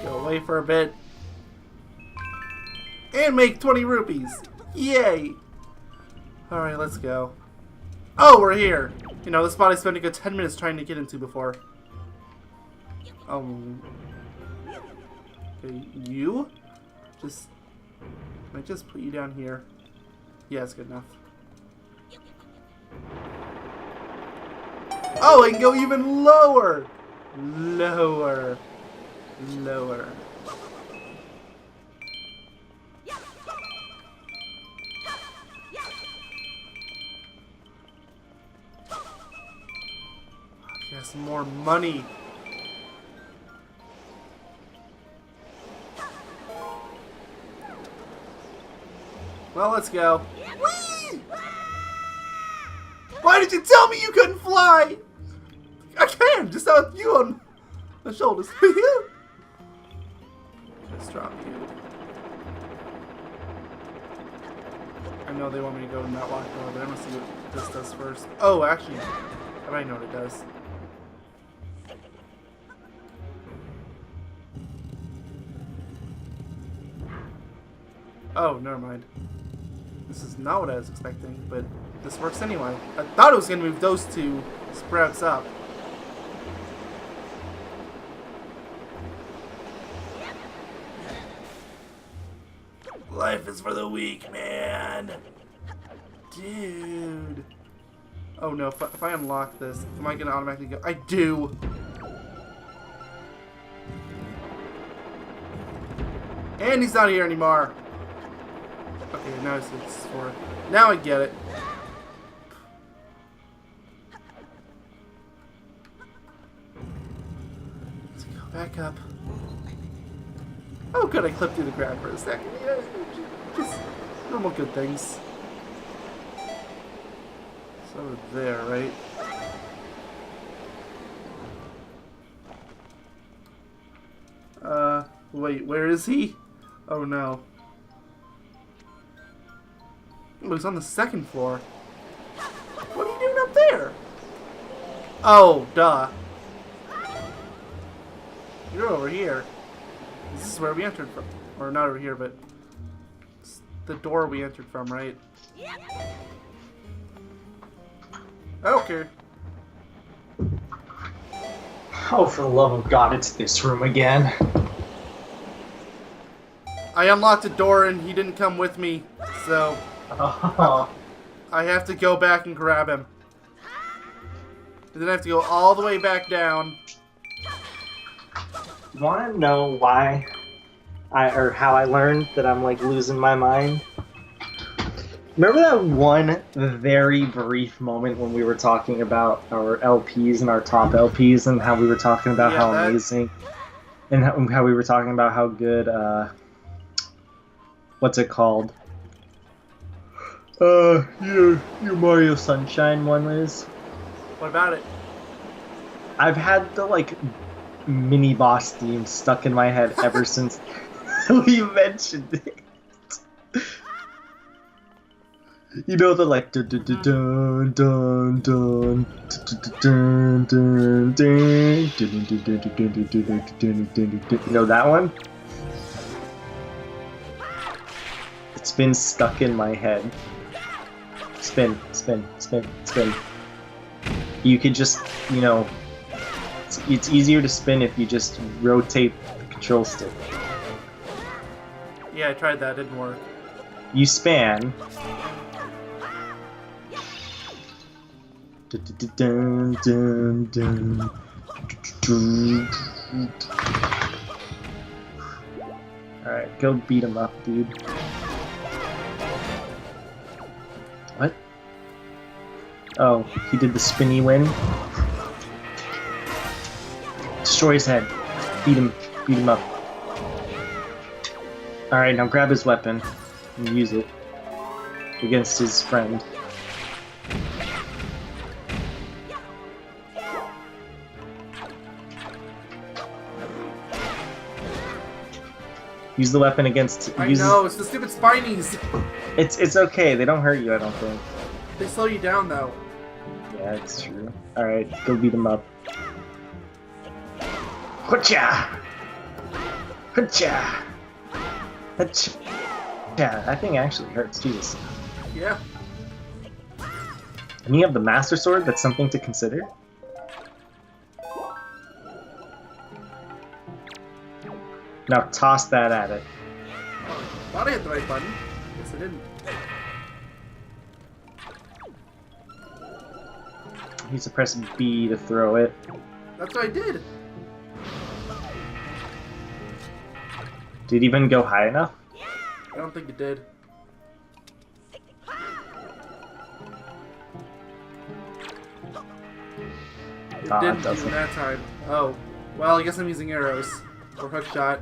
Go away for a bit. And make 20 rupees! Yay! Alright, let's go. Oh, we're here! You know, the spot I spent a good 10 minutes trying to get into before. Okay, you? Just... Can I just put you down here? Yeah, it's good enough. Oh, I can go even lower! Lower. Lower. Yes, more money. Well, let's go. Whee! Why did you tell me you couldn't fly? I can, just out with you on my shoulders. Let's drop you. I know they want me to go in that lock door, but I'm gonna see what this does first. Oh, actually, I might know what it does. Oh, never mind. This is not what I was expecting, but this works anyway. I thought it was going to move those two sprouts up. Life is for the weak, man. Dude. Oh no, if I unlock this, am I going to automatically go? I do. And he's not here anymore. Okay, now it's 4. Now I get it. Let's go back up. Oh good, I clipped through the ground for a second. Yeah, just normal good things. So there, right? Wait, where is he? Oh no. Oh, he's on the 2nd floor. What are you doing up there? Oh, duh. You're over here. This is where we entered from. Or not over here, but it's the door we entered from, right? Okay. Oh, for the love of God, it's this room again. I unlocked a door and he didn't come with me, so... Oh. I have to go back and grab him. And then I have to go all the way back down. You want to know why or how I learned that I'm like losing my mind? Remember that one very brief moment when we were talking about our LPs and our top LPs and how we were talking about how amazing and how we were talking about how good what's it called? Your Mario Sunshine one is. What about it? I've had the like mini boss theme stuck in my head ever since we mentioned it. You know the like dun dun dun dun dun dun dun dun. You know that one? It's been stuck in my head. Spin, spin, spin, spin. You could just, you know, it's easier to spin if you just rotate the control stick. Yeah, I tried that, it didn't work. You span. Dun, dun, dun, dun. Alright, go beat him up, dude. What? Oh, he did the spinny win. Destroy his head. Beat him up. Alright, now grab his weapon and use it against his friend. Use the weapon against... I know, it's the stupid spinies! It's okay, they don't hurt you, I don't think. They slow you down, though. Yeah, it's true. Alright, go beat him up. Hutcha! Hutcha! Hutcha! Yeah, that thing actually hurts, Jesus. Yeah. And you have the Master Sword, that's something to consider. Now toss that at it. Thought I hit the right button. Guess I didn't. You need to press B to throw it. That's what I did. Did it even go high enough? I don't think it did. It didn't even that time. Oh. Well, I guess I'm using arrows. Or hook shot.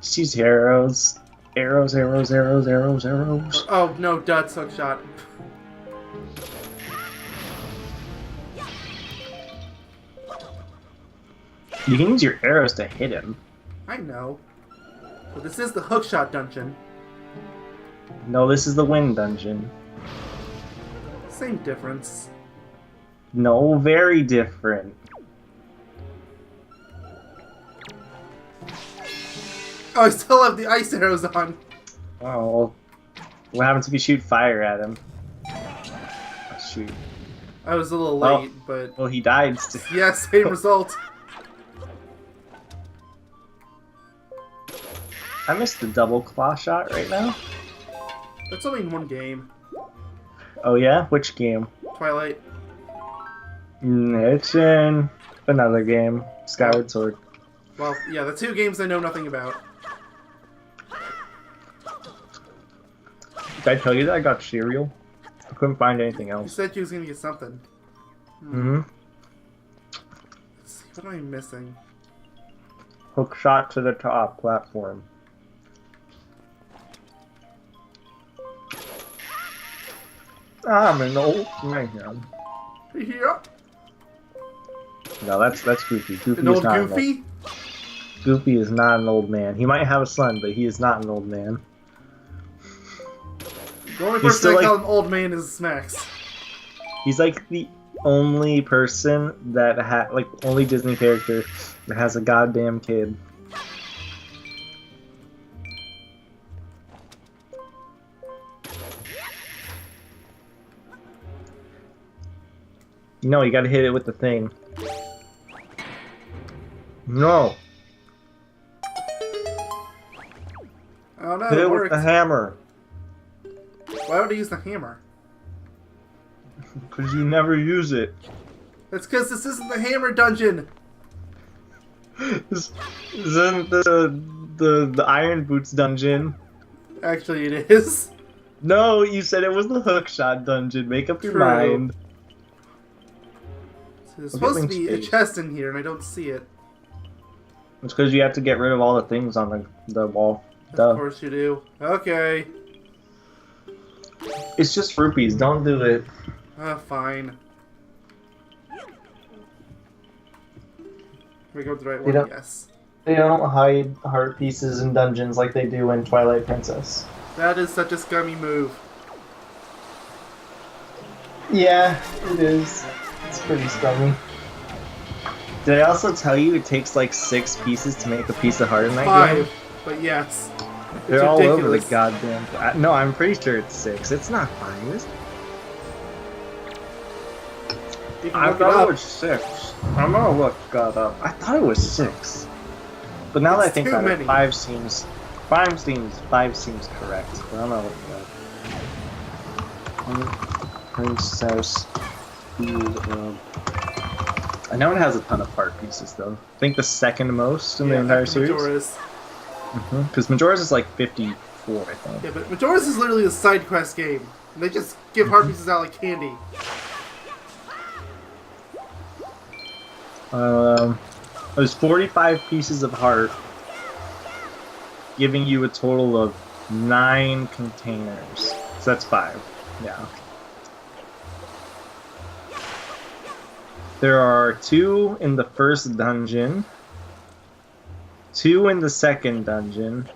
Just use arrows. Arrows, arrows, arrows, arrows, arrows. Oh, no, Dut's hook shot. You can use your arrows to hit him. I know. But this is the hookshot dungeon. No, this is the wind dungeon. Same difference. No, very different. Oh, I still have the ice arrows on. Oh. What happens if you shoot fire at him? Oh, shoot. I was a little late, but... Well, he died still. Yeah, same result. I missed the double claw shot right now. That's only in one game. Oh yeah? Which game? Twilight. It's in another game. Skyward Sword. Well, yeah, the two games I know nothing about. Did I tell you that I got cereal? I couldn't find anything You else. said you was gonna get something. Mm-hmm. Let's see, what am I missing? Hook shot to the top platform. I'm an old man. Yeah. No, that's Goofy. Goofy An is old not Goofy? Goofy is not an old man. He might have a son, but he is not an old man. The only He's person still I like- call an old man is Smacks. He's like the only person that only Disney character that has a goddamn kid. No, you gotta hit it with the thing. No! Oh no, Hit it it with worked. the hammer. Why would I use the hammer? Because you never use it. That's because this isn't the hammer dungeon! This isn't the Iron Boots dungeon. Actually, it is. No, you said it was the hookshot dungeon. Make up your True. mind. So there's Look at supposed to be a Link's face. chest in here, and I don't see it. It's because you have to get rid of all the things on the wall. Of Duh. course you do. Okay. It's just rupees. Don't do it. Fine. We go to the right You one? don't- Yes. They don't hide heart pieces in dungeons like they do in Twilight Princess. That is such a scummy move. Yeah, it is. It's pretty scummy. Did I also tell you it takes like 6 pieces to make a piece of heart in that 5, game? but yes. They're It's all over the ridiculous. goddamn... No, I'm pretty sure it's 6. It's not 5. You can I look it thought up. it was 6. I'm gonna look that up. I thought it was 6. But now that I It's think too about many. it, 5 seems correct. But I'm gonna look it up. Princess Food. I know it has a ton of part pieces though. I think the second most in the entire after series. Majora's. Because Majora's is like 54, I think. Yeah, but Majora's is literally a side quest game. And they just give heart pieces out like candy. There's 45 pieces of heart, giving you a total of 9 containers. So that's 5. Yeah. There are 2 in the first dungeon, 2 in the second dungeon,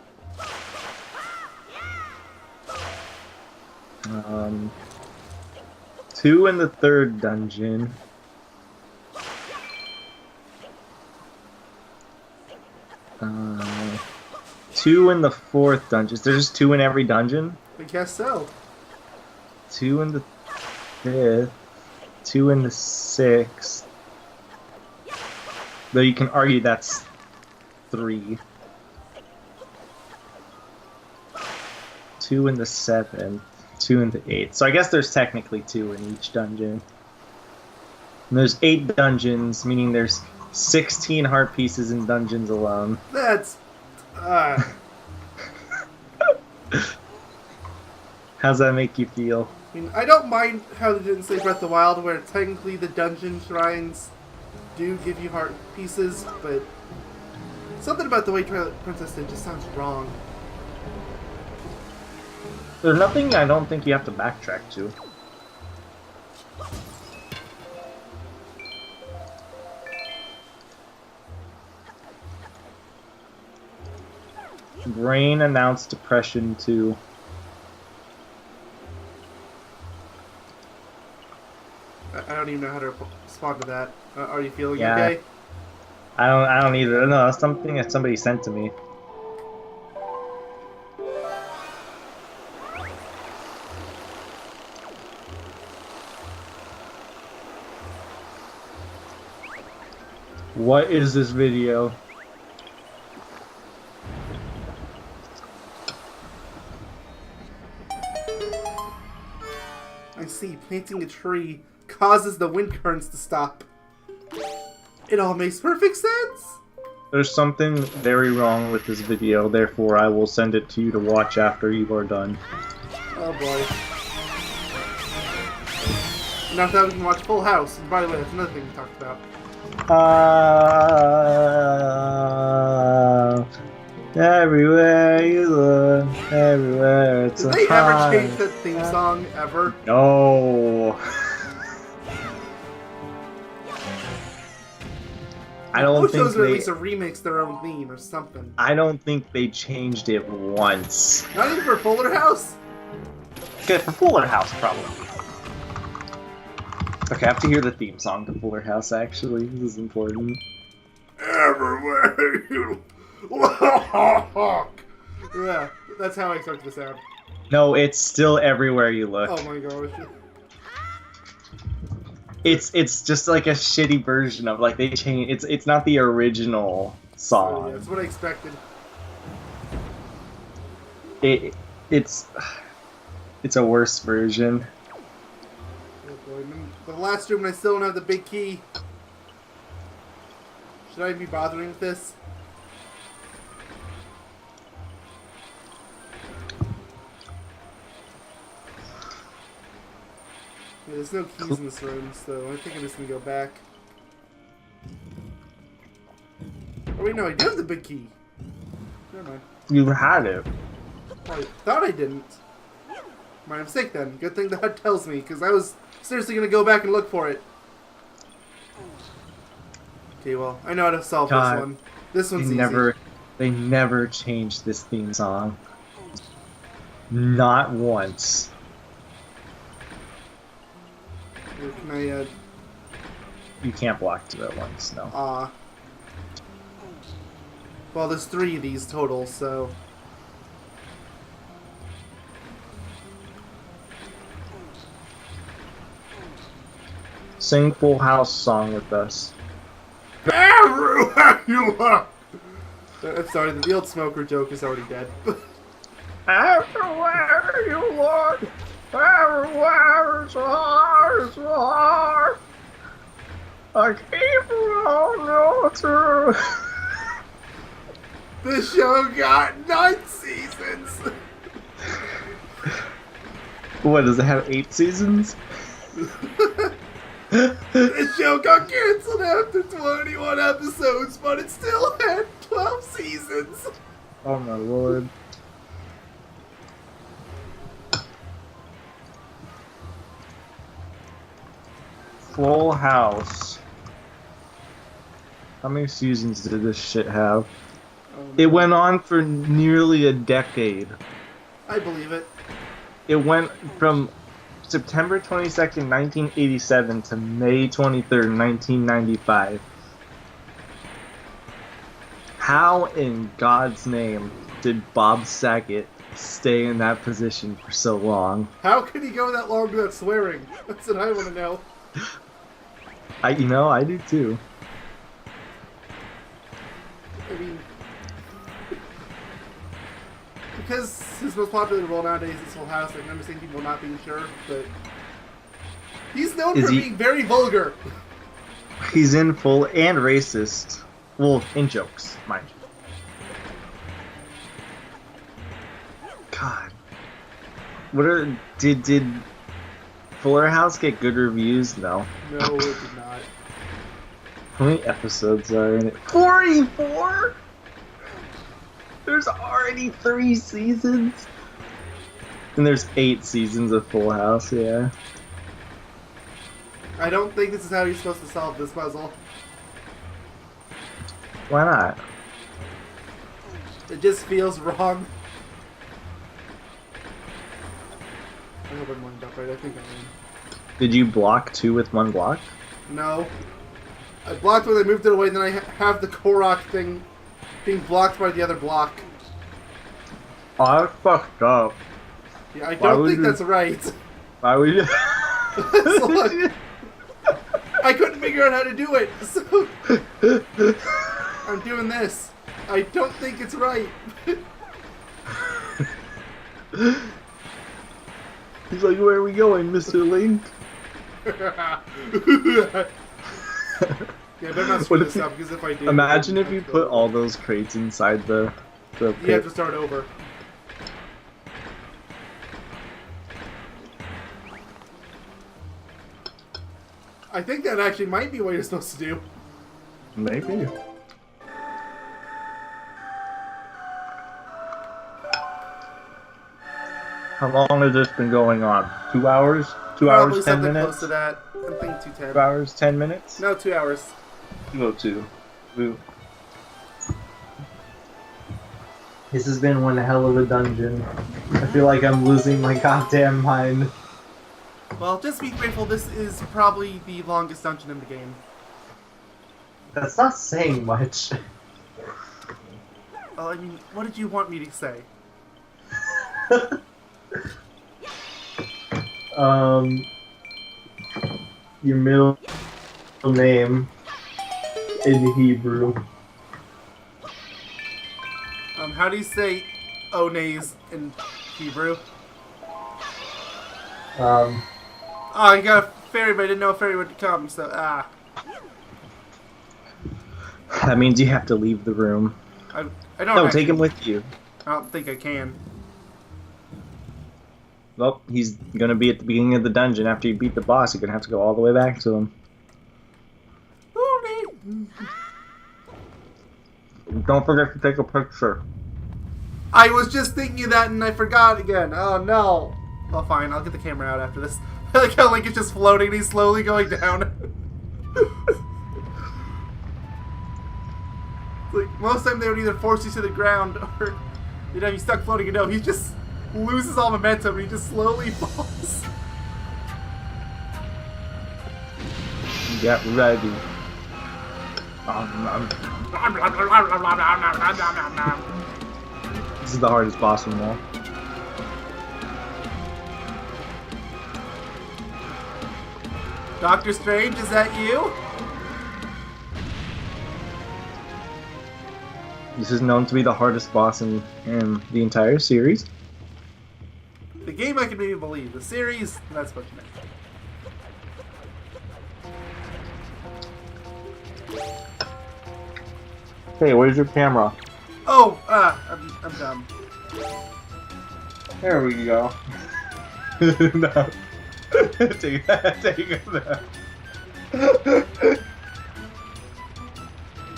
2 in the third dungeon, uh, 2 in the fourth dungeon. There's 2 in every dungeon. I guess so. 2 in the 5th, 2 in the 6th. Though you can argue that's 3. 2 in the 7th, 2 in the 8th. So I guess there's technically 2 in each dungeon. And there's 8 dungeons, meaning there's 16 heart pieces in dungeons alone. That's... How's that make you feel? I mean, I don't mind how they didn't say Breath of the Wild, where technically the dungeon shrines do give you heart pieces, but something about the way Twilight Princess did just sounds wrong. There's nothing I don't think you have to backtrack to. Brain announced Depression 2. I don't even know how to respond to that. Are you feeling Yeah. okay? I don't either. No, that's something that somebody sent to me. What is this video? I see. Planting a tree causes the wind currents to stop. It all makes perfect sense. There's something very wrong with this video, therefore I will send it to you to watch after you are done. Oh boy. And after that we can watch Full House. And by the way, that's another thing we talked about. Everywhere you look, everywhere it's Did a they ever high. change that theme song ever? No. I don't Most think shows they. release a remix their own theme or something. I don't think they changed it once. Not even for Fuller House? Okay, for Fuller House, probably. Okay, I have to hear the theme song to Fuller House, actually. This is important. Everywhere you look. Yeah, that's how I expect it to sound. No, it's still Everywhere You Look. Oh my gosh. It's just like a shitty version of, like, they changed. It's not the original song. Yeah, that's what I expected. It's a worse version. Oh boy. The last room and I still don't have the big key. Should I be bothering with this? Yeah, there's no keys in this room, so I think I'm just gonna go back. Oh wait, no, I do have the big key. Never mind. You had it. I thought I didn't. My mistake then. Good thing the HUD tells me, because I was seriously gonna go back and look for it. Okay, well, I know how to solve God, this one. This one's easy. They never changed this theme song. Not once. Where can I, You can't block 2 at once, no. Well, there's 3 of these total, so... Sing Full House song with us. Everywhere you look! I'm sorry, the old smoker joke is already dead. Everywhere you look, everywhere it's hard. I keep on through. The show got 9 seasons! What, does it have 8 seasons? The show got cancelled after 21 episodes, but it still had 12 seasons! Oh my lord. Full House. How many seasons did this shit have? It went on for nearly a decade. I believe it. It went from September 22nd, 1987 to May 23rd, 1995. How in God's name did Bob Saget stay in that position for so long? How can he go that long without swearing? That's what I want to know. I do too. I mean, because his most popular role nowadays is Full House, I can understand people not being sure, but he's known for being very vulgar. He's in full and racist. Well, in jokes, mind you. God. Did Fuller House get good reviews? No. No, it did not. How many episodes are in it? 44? There's already 3 seasons? And there's 8 seasons of Full House, yeah. I don't think this is how you're supposed to solve this puzzle. Why not? It just feels wrong. I hope I'm lined up right. I think I am. Did you block 2 with 1 block? No. I blocked when I moved it away, then I have the Korok thing being blocked by the other block. Oh, I fucked up. Yeah, I don't think that's right. Why would you? So, look, I couldn't figure out how to do it, so I'm doing this. I don't think it's right. He's like, where are we going, Mr. Link? Yeah, better not screw this up, because if I do... Imagine if you put all those crates inside the pit. You have to start over. I think that actually might be what you're supposed to do. Maybe. How long has this been going on? 2 hours? 2 Probably hours, 10 something minutes? close to that. I think 2:10. 2 hours, 10 minutes? No, 2 hours. 2:02. Ooh. This has been one hell of a dungeon. I feel like I'm losing my goddamn mind. Well, just be grateful this is probably the longest dungeon in the game. That's not saying much. Well, I mean, what did you want me to say? Your middle name in Hebrew. How do you say Mayonnaise in Hebrew? Oh, you got a fairy, but I didn't know a fairy would come, so, That means you have to leave the room. I don't No, actually, take him with you. I don't think I can. Well, he's gonna be at the beginning of the dungeon. After you beat the boss, you're gonna have to go all the way back to him. Don't forget to take a picture. I was just thinking of that and I forgot again. Oh no. Well, fine. I'll get the camera out after this. I like how Link is just floating and he's slowly going down. Like, most of the time they would either force you to the ground or, you know, he's stuck floating. You know, he just loses all momentum and he just slowly falls. Get ready. This is the hardest boss in all. Doctor Strange, is that you? This is known to be the hardest boss in the entire series. The game I can maybe believe. The series, that's what you meant. Hey, where's your camera? Oh, I'm dumb. There we go. No. Take that.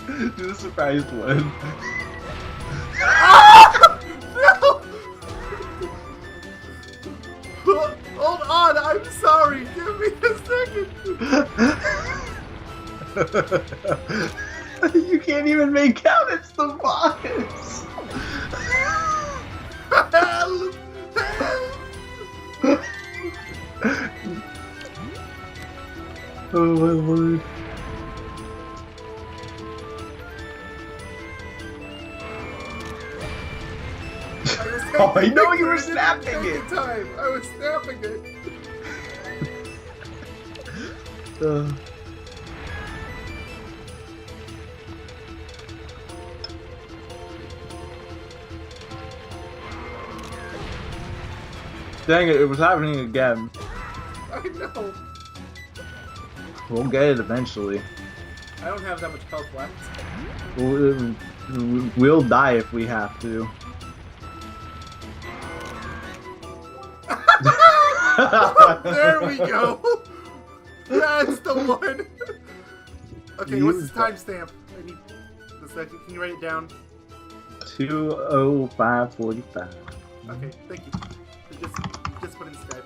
Do the surprise one. No! Hold on, I'm sorry. Give me a second. You can't even make out. It's the boss. Help! Help! Oh my lord. Oh, I know you were snapping it! I was snapping it! Dang it, it was happening again. I know. We'll get it eventually. I don't have that much health left. We'll die if we have to. There we go! That's the one! Okay, what's this timestamp? I need a second. Can you write it down? 2:05:45. Okay, thank you. Just put in Skype.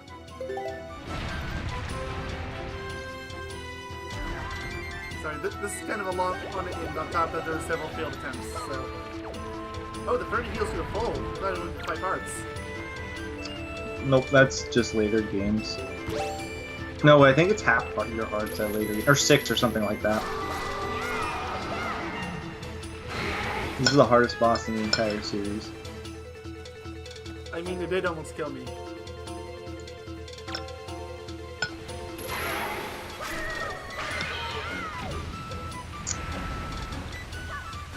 Sorry, this is kind of a long one, and on top of that there are several failed attempts, so... Oh, the 30 heals to the full. I thought it went to 5 hearts. Nope, that's just later games. No, I think it's half your hearts at later, or 6 or something like that. This is the hardest boss in the entire series. I mean, it did almost kill me.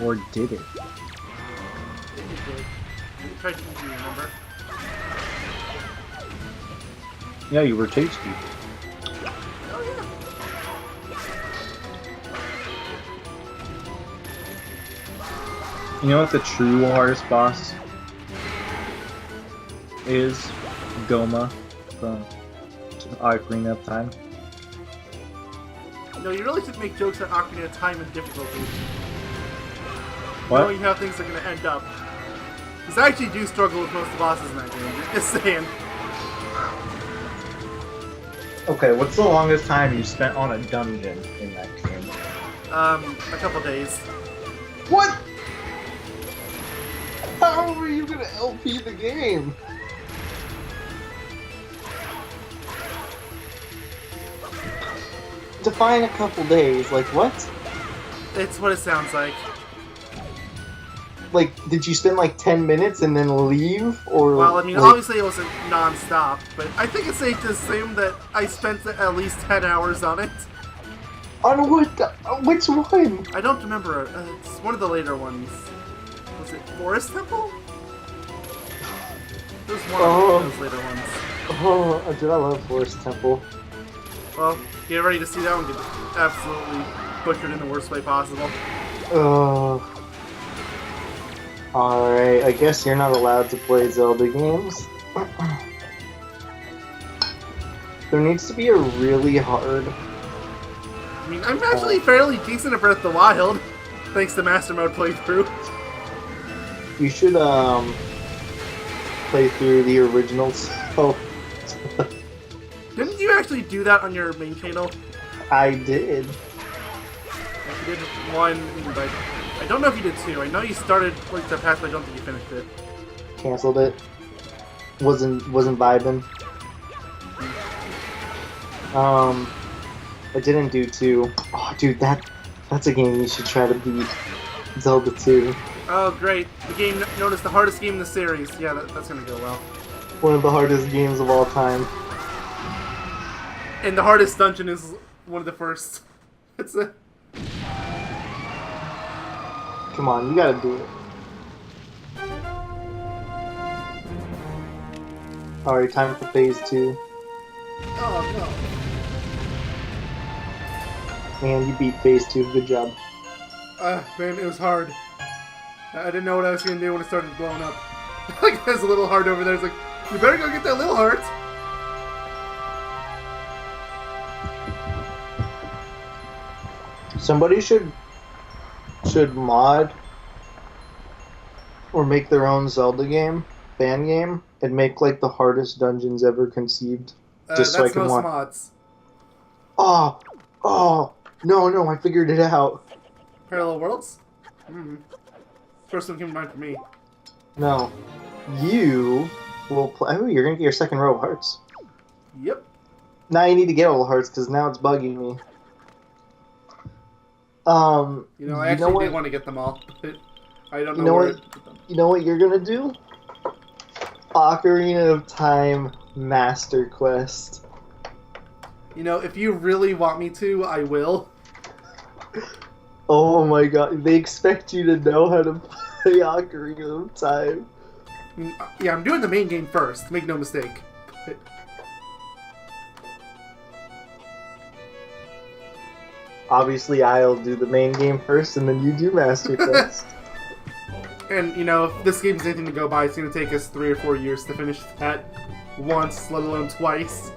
Or did it? It did. You tried to eat me, remember? Yeah, you were tasty. Oh, yeah. You know what the true hardest boss is? Goma from Ocarina of Time. No, you really should make jokes on Ocarina of Time and difficulty. What? Knowing how things are going to end up. Because I actually do struggle with most of the bosses in that game. Just saying. Okay, what's the longest time you spent on a dungeon in that game? A couple days. What? How are you gonna LP the game? Define a couple days, like what? It's what it sounds like. Like, did you spend like 10 minutes and then leave? Or Well, I mean, like... obviously it wasn't non-stop, but I think it's safe to assume that I spent at least 10 hours on it. On what? Which one? I don't remember. It's one of the later ones. Was it Forest Temple? It was one of those later ones. Oh, dude, I love Forest Temple. Well, get ready to see that one get absolutely butchered in the worst way possible. Alright, I guess you're not allowed to play Zelda games. There needs to be a really hard... I mean, I'm actually fairly decent at Breath of the Wild, thanks to Master Mode playthrough. You should, play through the originals. Oh. Didn't you actually do that on your main channel? I did. You did one, but I don't know if you did two. I know you started Link to the Past, but I don't think you finished it. Cancelled it. Wasn't vibing. I didn't do 2. Oh, dude, that's a game you should try to beat. Zelda 2. Oh, great. The game known as the hardest game in the series. Yeah, that's gonna go well. One of the hardest games of all time. And the hardest dungeon is one of the first. It's a... Come on, you gotta do it. Alright, time for phase 2. Oh, no. Man, you beat phase 2. Good job. Man, it was hard. I didn't know what I was gonna do when it started blowing up. Like, there's a little heart over there. It's like, you better go get that little heart. Somebody should mod or make their own Zelda game, fan game, and make like the hardest dungeons ever conceived. Just so I can watch. Mods. Oh, no, I figured it out. Parallel Worlds? First one came to mind for me. No, you will play. Oh, you're gonna get your second row of hearts. Yep. Now you need to get all the hearts because now it's bugging me. I actually did want to get them all, but I don't know where to put them. You know what you're gonna do? Ocarina of Time Master Quest. You know, if you really want me to, I will. Oh my god, they expect you to know how to play Ocarina of Time. Yeah, I'm doing the main game first, make no mistake. Obviously, I'll do the main game first, and then you do Master Quest. And, you know, if this game's anything to go by, it's going to take us 3 or 4 years to finish that once, let alone twice.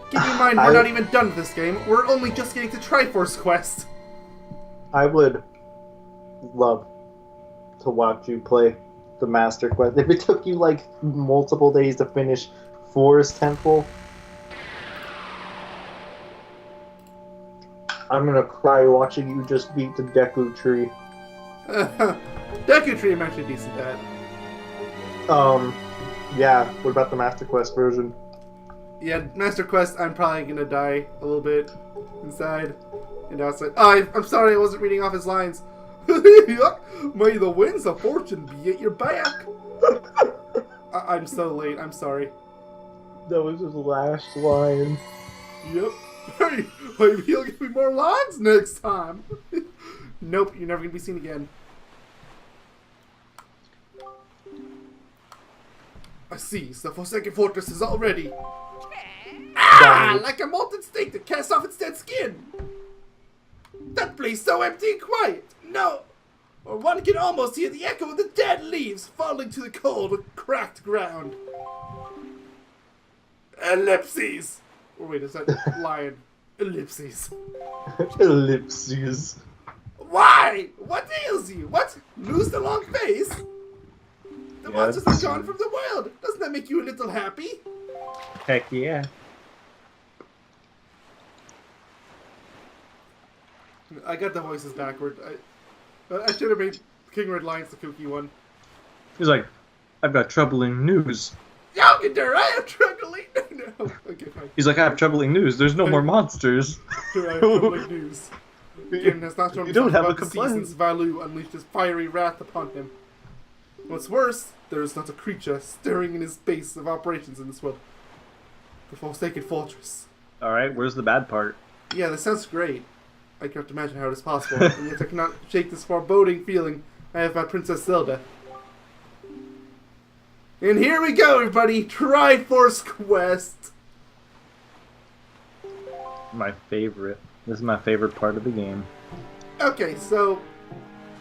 Keep in mind, we're not even done with this game. We're only just getting to Triforce Quest. I would love to watch you play the Master Quest. If it took you, like, multiple days to finish Forest Temple, I'm gonna cry watching you just beat the Deku Tree. Deku Tree I'm actually decent at. Yeah, what about the Master Quest version? Yeah, Master Quest, I'm probably gonna die a little bit inside and outside. Oh, I'm sorry, I wasn't reading off his lines. May the winds of fortune be at your back. I'm so late, I'm sorry. That was his last line. Yep. Hey, maybe he'll give me more lines next time. Nope, you're never gonna be seen again. I see, the Forsaken Fortress is all ready. Ah, like a molten steak that casts off its dead skin. That place so empty and quiet. No, or one can almost hear the echo of the dead leaves falling to the cold, cracked ground. Ellipses. Or wait, is that lion? Ellipses. Ellipses. Why? What ails you? What? Lose the long face? The monsters are gone from the world. Doesn't that make you a little happy? Heck yeah. I got the voices backward. I should have made King Red Lion's the kooky one. He's like, I've got troubling news. Yogaidr, I have troubling. No, okay, fine. He's like, I have troubling news. There's no more monsters. I have troubling news. Again, has not shown You don't have a about the sea complaint. since Valu unleashed his fiery wrath upon him. What's worse, there is not a creature stirring in his base of operations in this world. The Forsaken Fortress. Alright, where's the bad part? Yeah, this sounds great. I can't imagine how it is possible, and yet I cannot shake this foreboding feeling I have about Princess Zelda. And here we go, everybody! Triforce Quest! My favorite. This is my favorite part of the game. Okay, so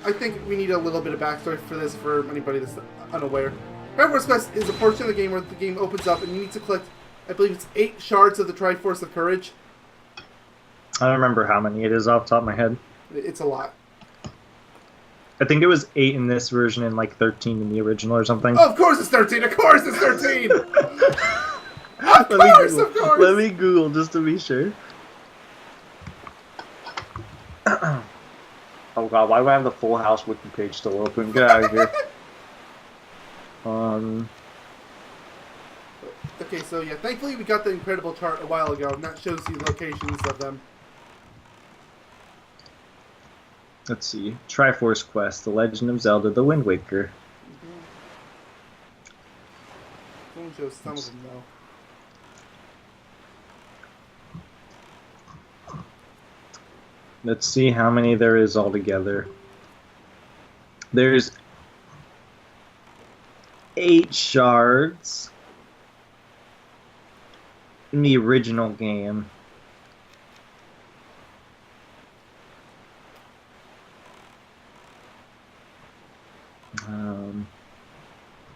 I think we need a little bit of backstory for this for anybody that's unaware. Triforce Quest is a portion of the game where the game opens up and you need to collect, I believe it's 8 shards of the Triforce of Courage. I don't remember how many it is off the top of my head. It's a lot. I think it was 8 in this version and like 13 in the original or something. Oh, of course it's 13! Of course it's 13! Of course! Let me Google just to be sure. Oh god, why do I have the Full House wiki page still open? Get out of here. Okay, so yeah, thankfully we got the incredible chart a while ago, and that shows you locations of them. Let's see. Triforce Quest, The Legend of Zelda, The Wind Waker. Only shows some of them, though. Let's see how many there is altogether. There's 8 shards in the original game.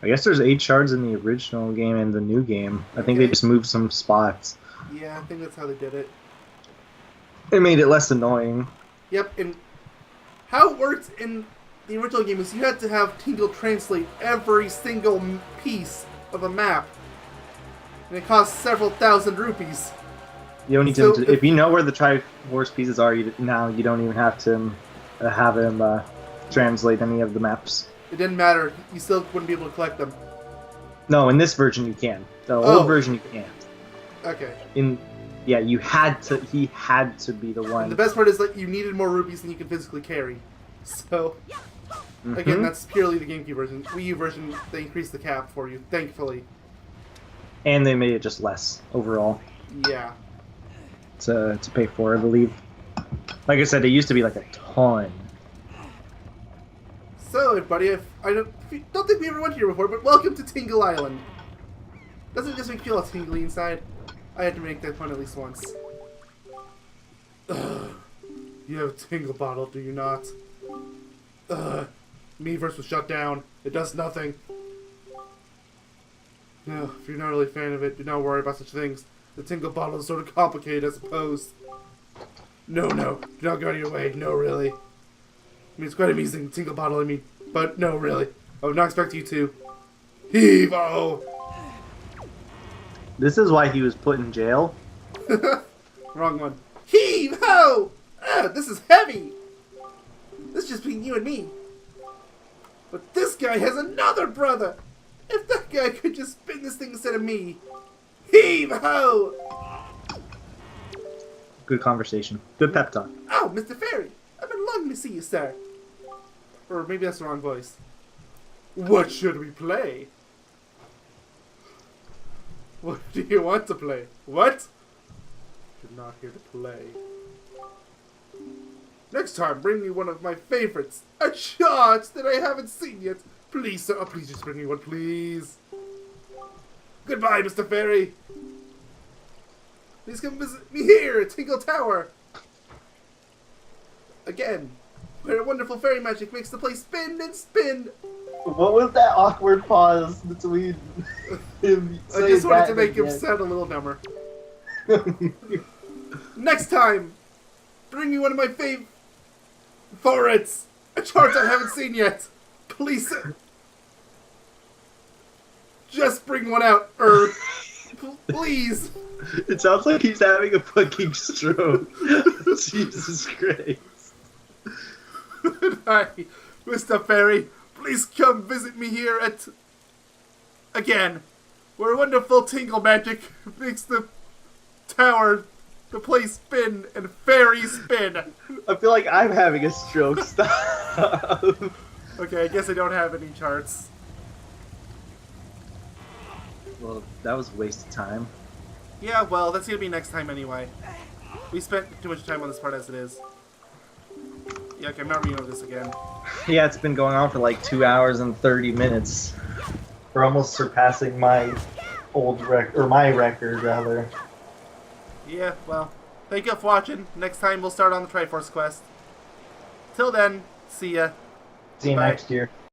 I guess there's 8 shards in the original game and the new game. I think they just moved some spots. Yeah, I think that's how they did it. It made it less annoying. Yep, and how it worked in the original game is you had to have Tingle translate every single piece of a map. And it cost several thousand rupees. You don't need to, if you know where the Triforce pieces are, now you don't even have to have him translate any of the maps. It didn't matter. You still wouldn't be able to collect them. No, in this version you can. The old version you can't. Okay. Yeah, he had to be the one. And the best part is that you needed more rupees than you could physically carry. So, again, that's purely the GameCube version. Wii U version, they increased the cap for you, thankfully. And they made it just less overall. Yeah. To pay for, I believe. Like I said, it used to be like a ton. So, everybody, I don't think we ever went here before, but welcome to Tingle Island. Doesn't it just make you feel all tingly inside? I had to make that point at least once. Ugh. You have a tingle bottle, do you not? Ugh. Miiverse was shut down. It does nothing. No, if you're not really a fan of it, do not worry about such things. The tingle bottle is sort of complicated, I suppose. No, do not go out of your way. No, really. I mean, it's quite amusing, tingle bottle, I mean. But, no, really. I would not expect you to. Heave-o! This is why he was put in jail. Wrong one. Heave-ho! This is heavy! This is just between you and me. But this guy has another brother! If that guy could just spin this thing instead of me. Heave-ho! Good conversation. Good pep talk. Oh, Mr. Fairy! I've been longing to see you, sir. Or maybe that's the wrong voice. What should we play? What do you want to play? What? You're not here to play. Next time, bring me one of my favorites. A chart that I haven't seen yet. Please, sir. Oh, please just bring me one, please. Goodbye, Mr. Fairy. Please come visit me here at Tingle Tower. Again, where wonderful fairy magic makes the place spin and spin. What was that awkward pause between him I just wanted to make again? him sound a little dumber. Next time, bring me one of my favorites. A chart I haven't seen yet. Please, just bring one out, please. It sounds like he's having a fucking stroke. Jesus Christ. Hi, Mr. Fairy. Please come visit me here at... Again, where wonderful tingle magic makes the tower, the place spin, and fairies spin. I feel like I'm having a stroke. Stop. Okay, I guess I don't have any charts. Well, that was a waste of time. Yeah, well, that's gonna be next time anyway. We spent too much time on this part as it is. Yeah, okay, I'm not reading this again. Yeah, it's been going on for like 2 hours and 30 minutes. We're almost surpassing my old record, or my record rather. Yeah, well, thank you for watching. Next time we'll start on the Triforce quest. Till then, see ya. See you Bye. next year.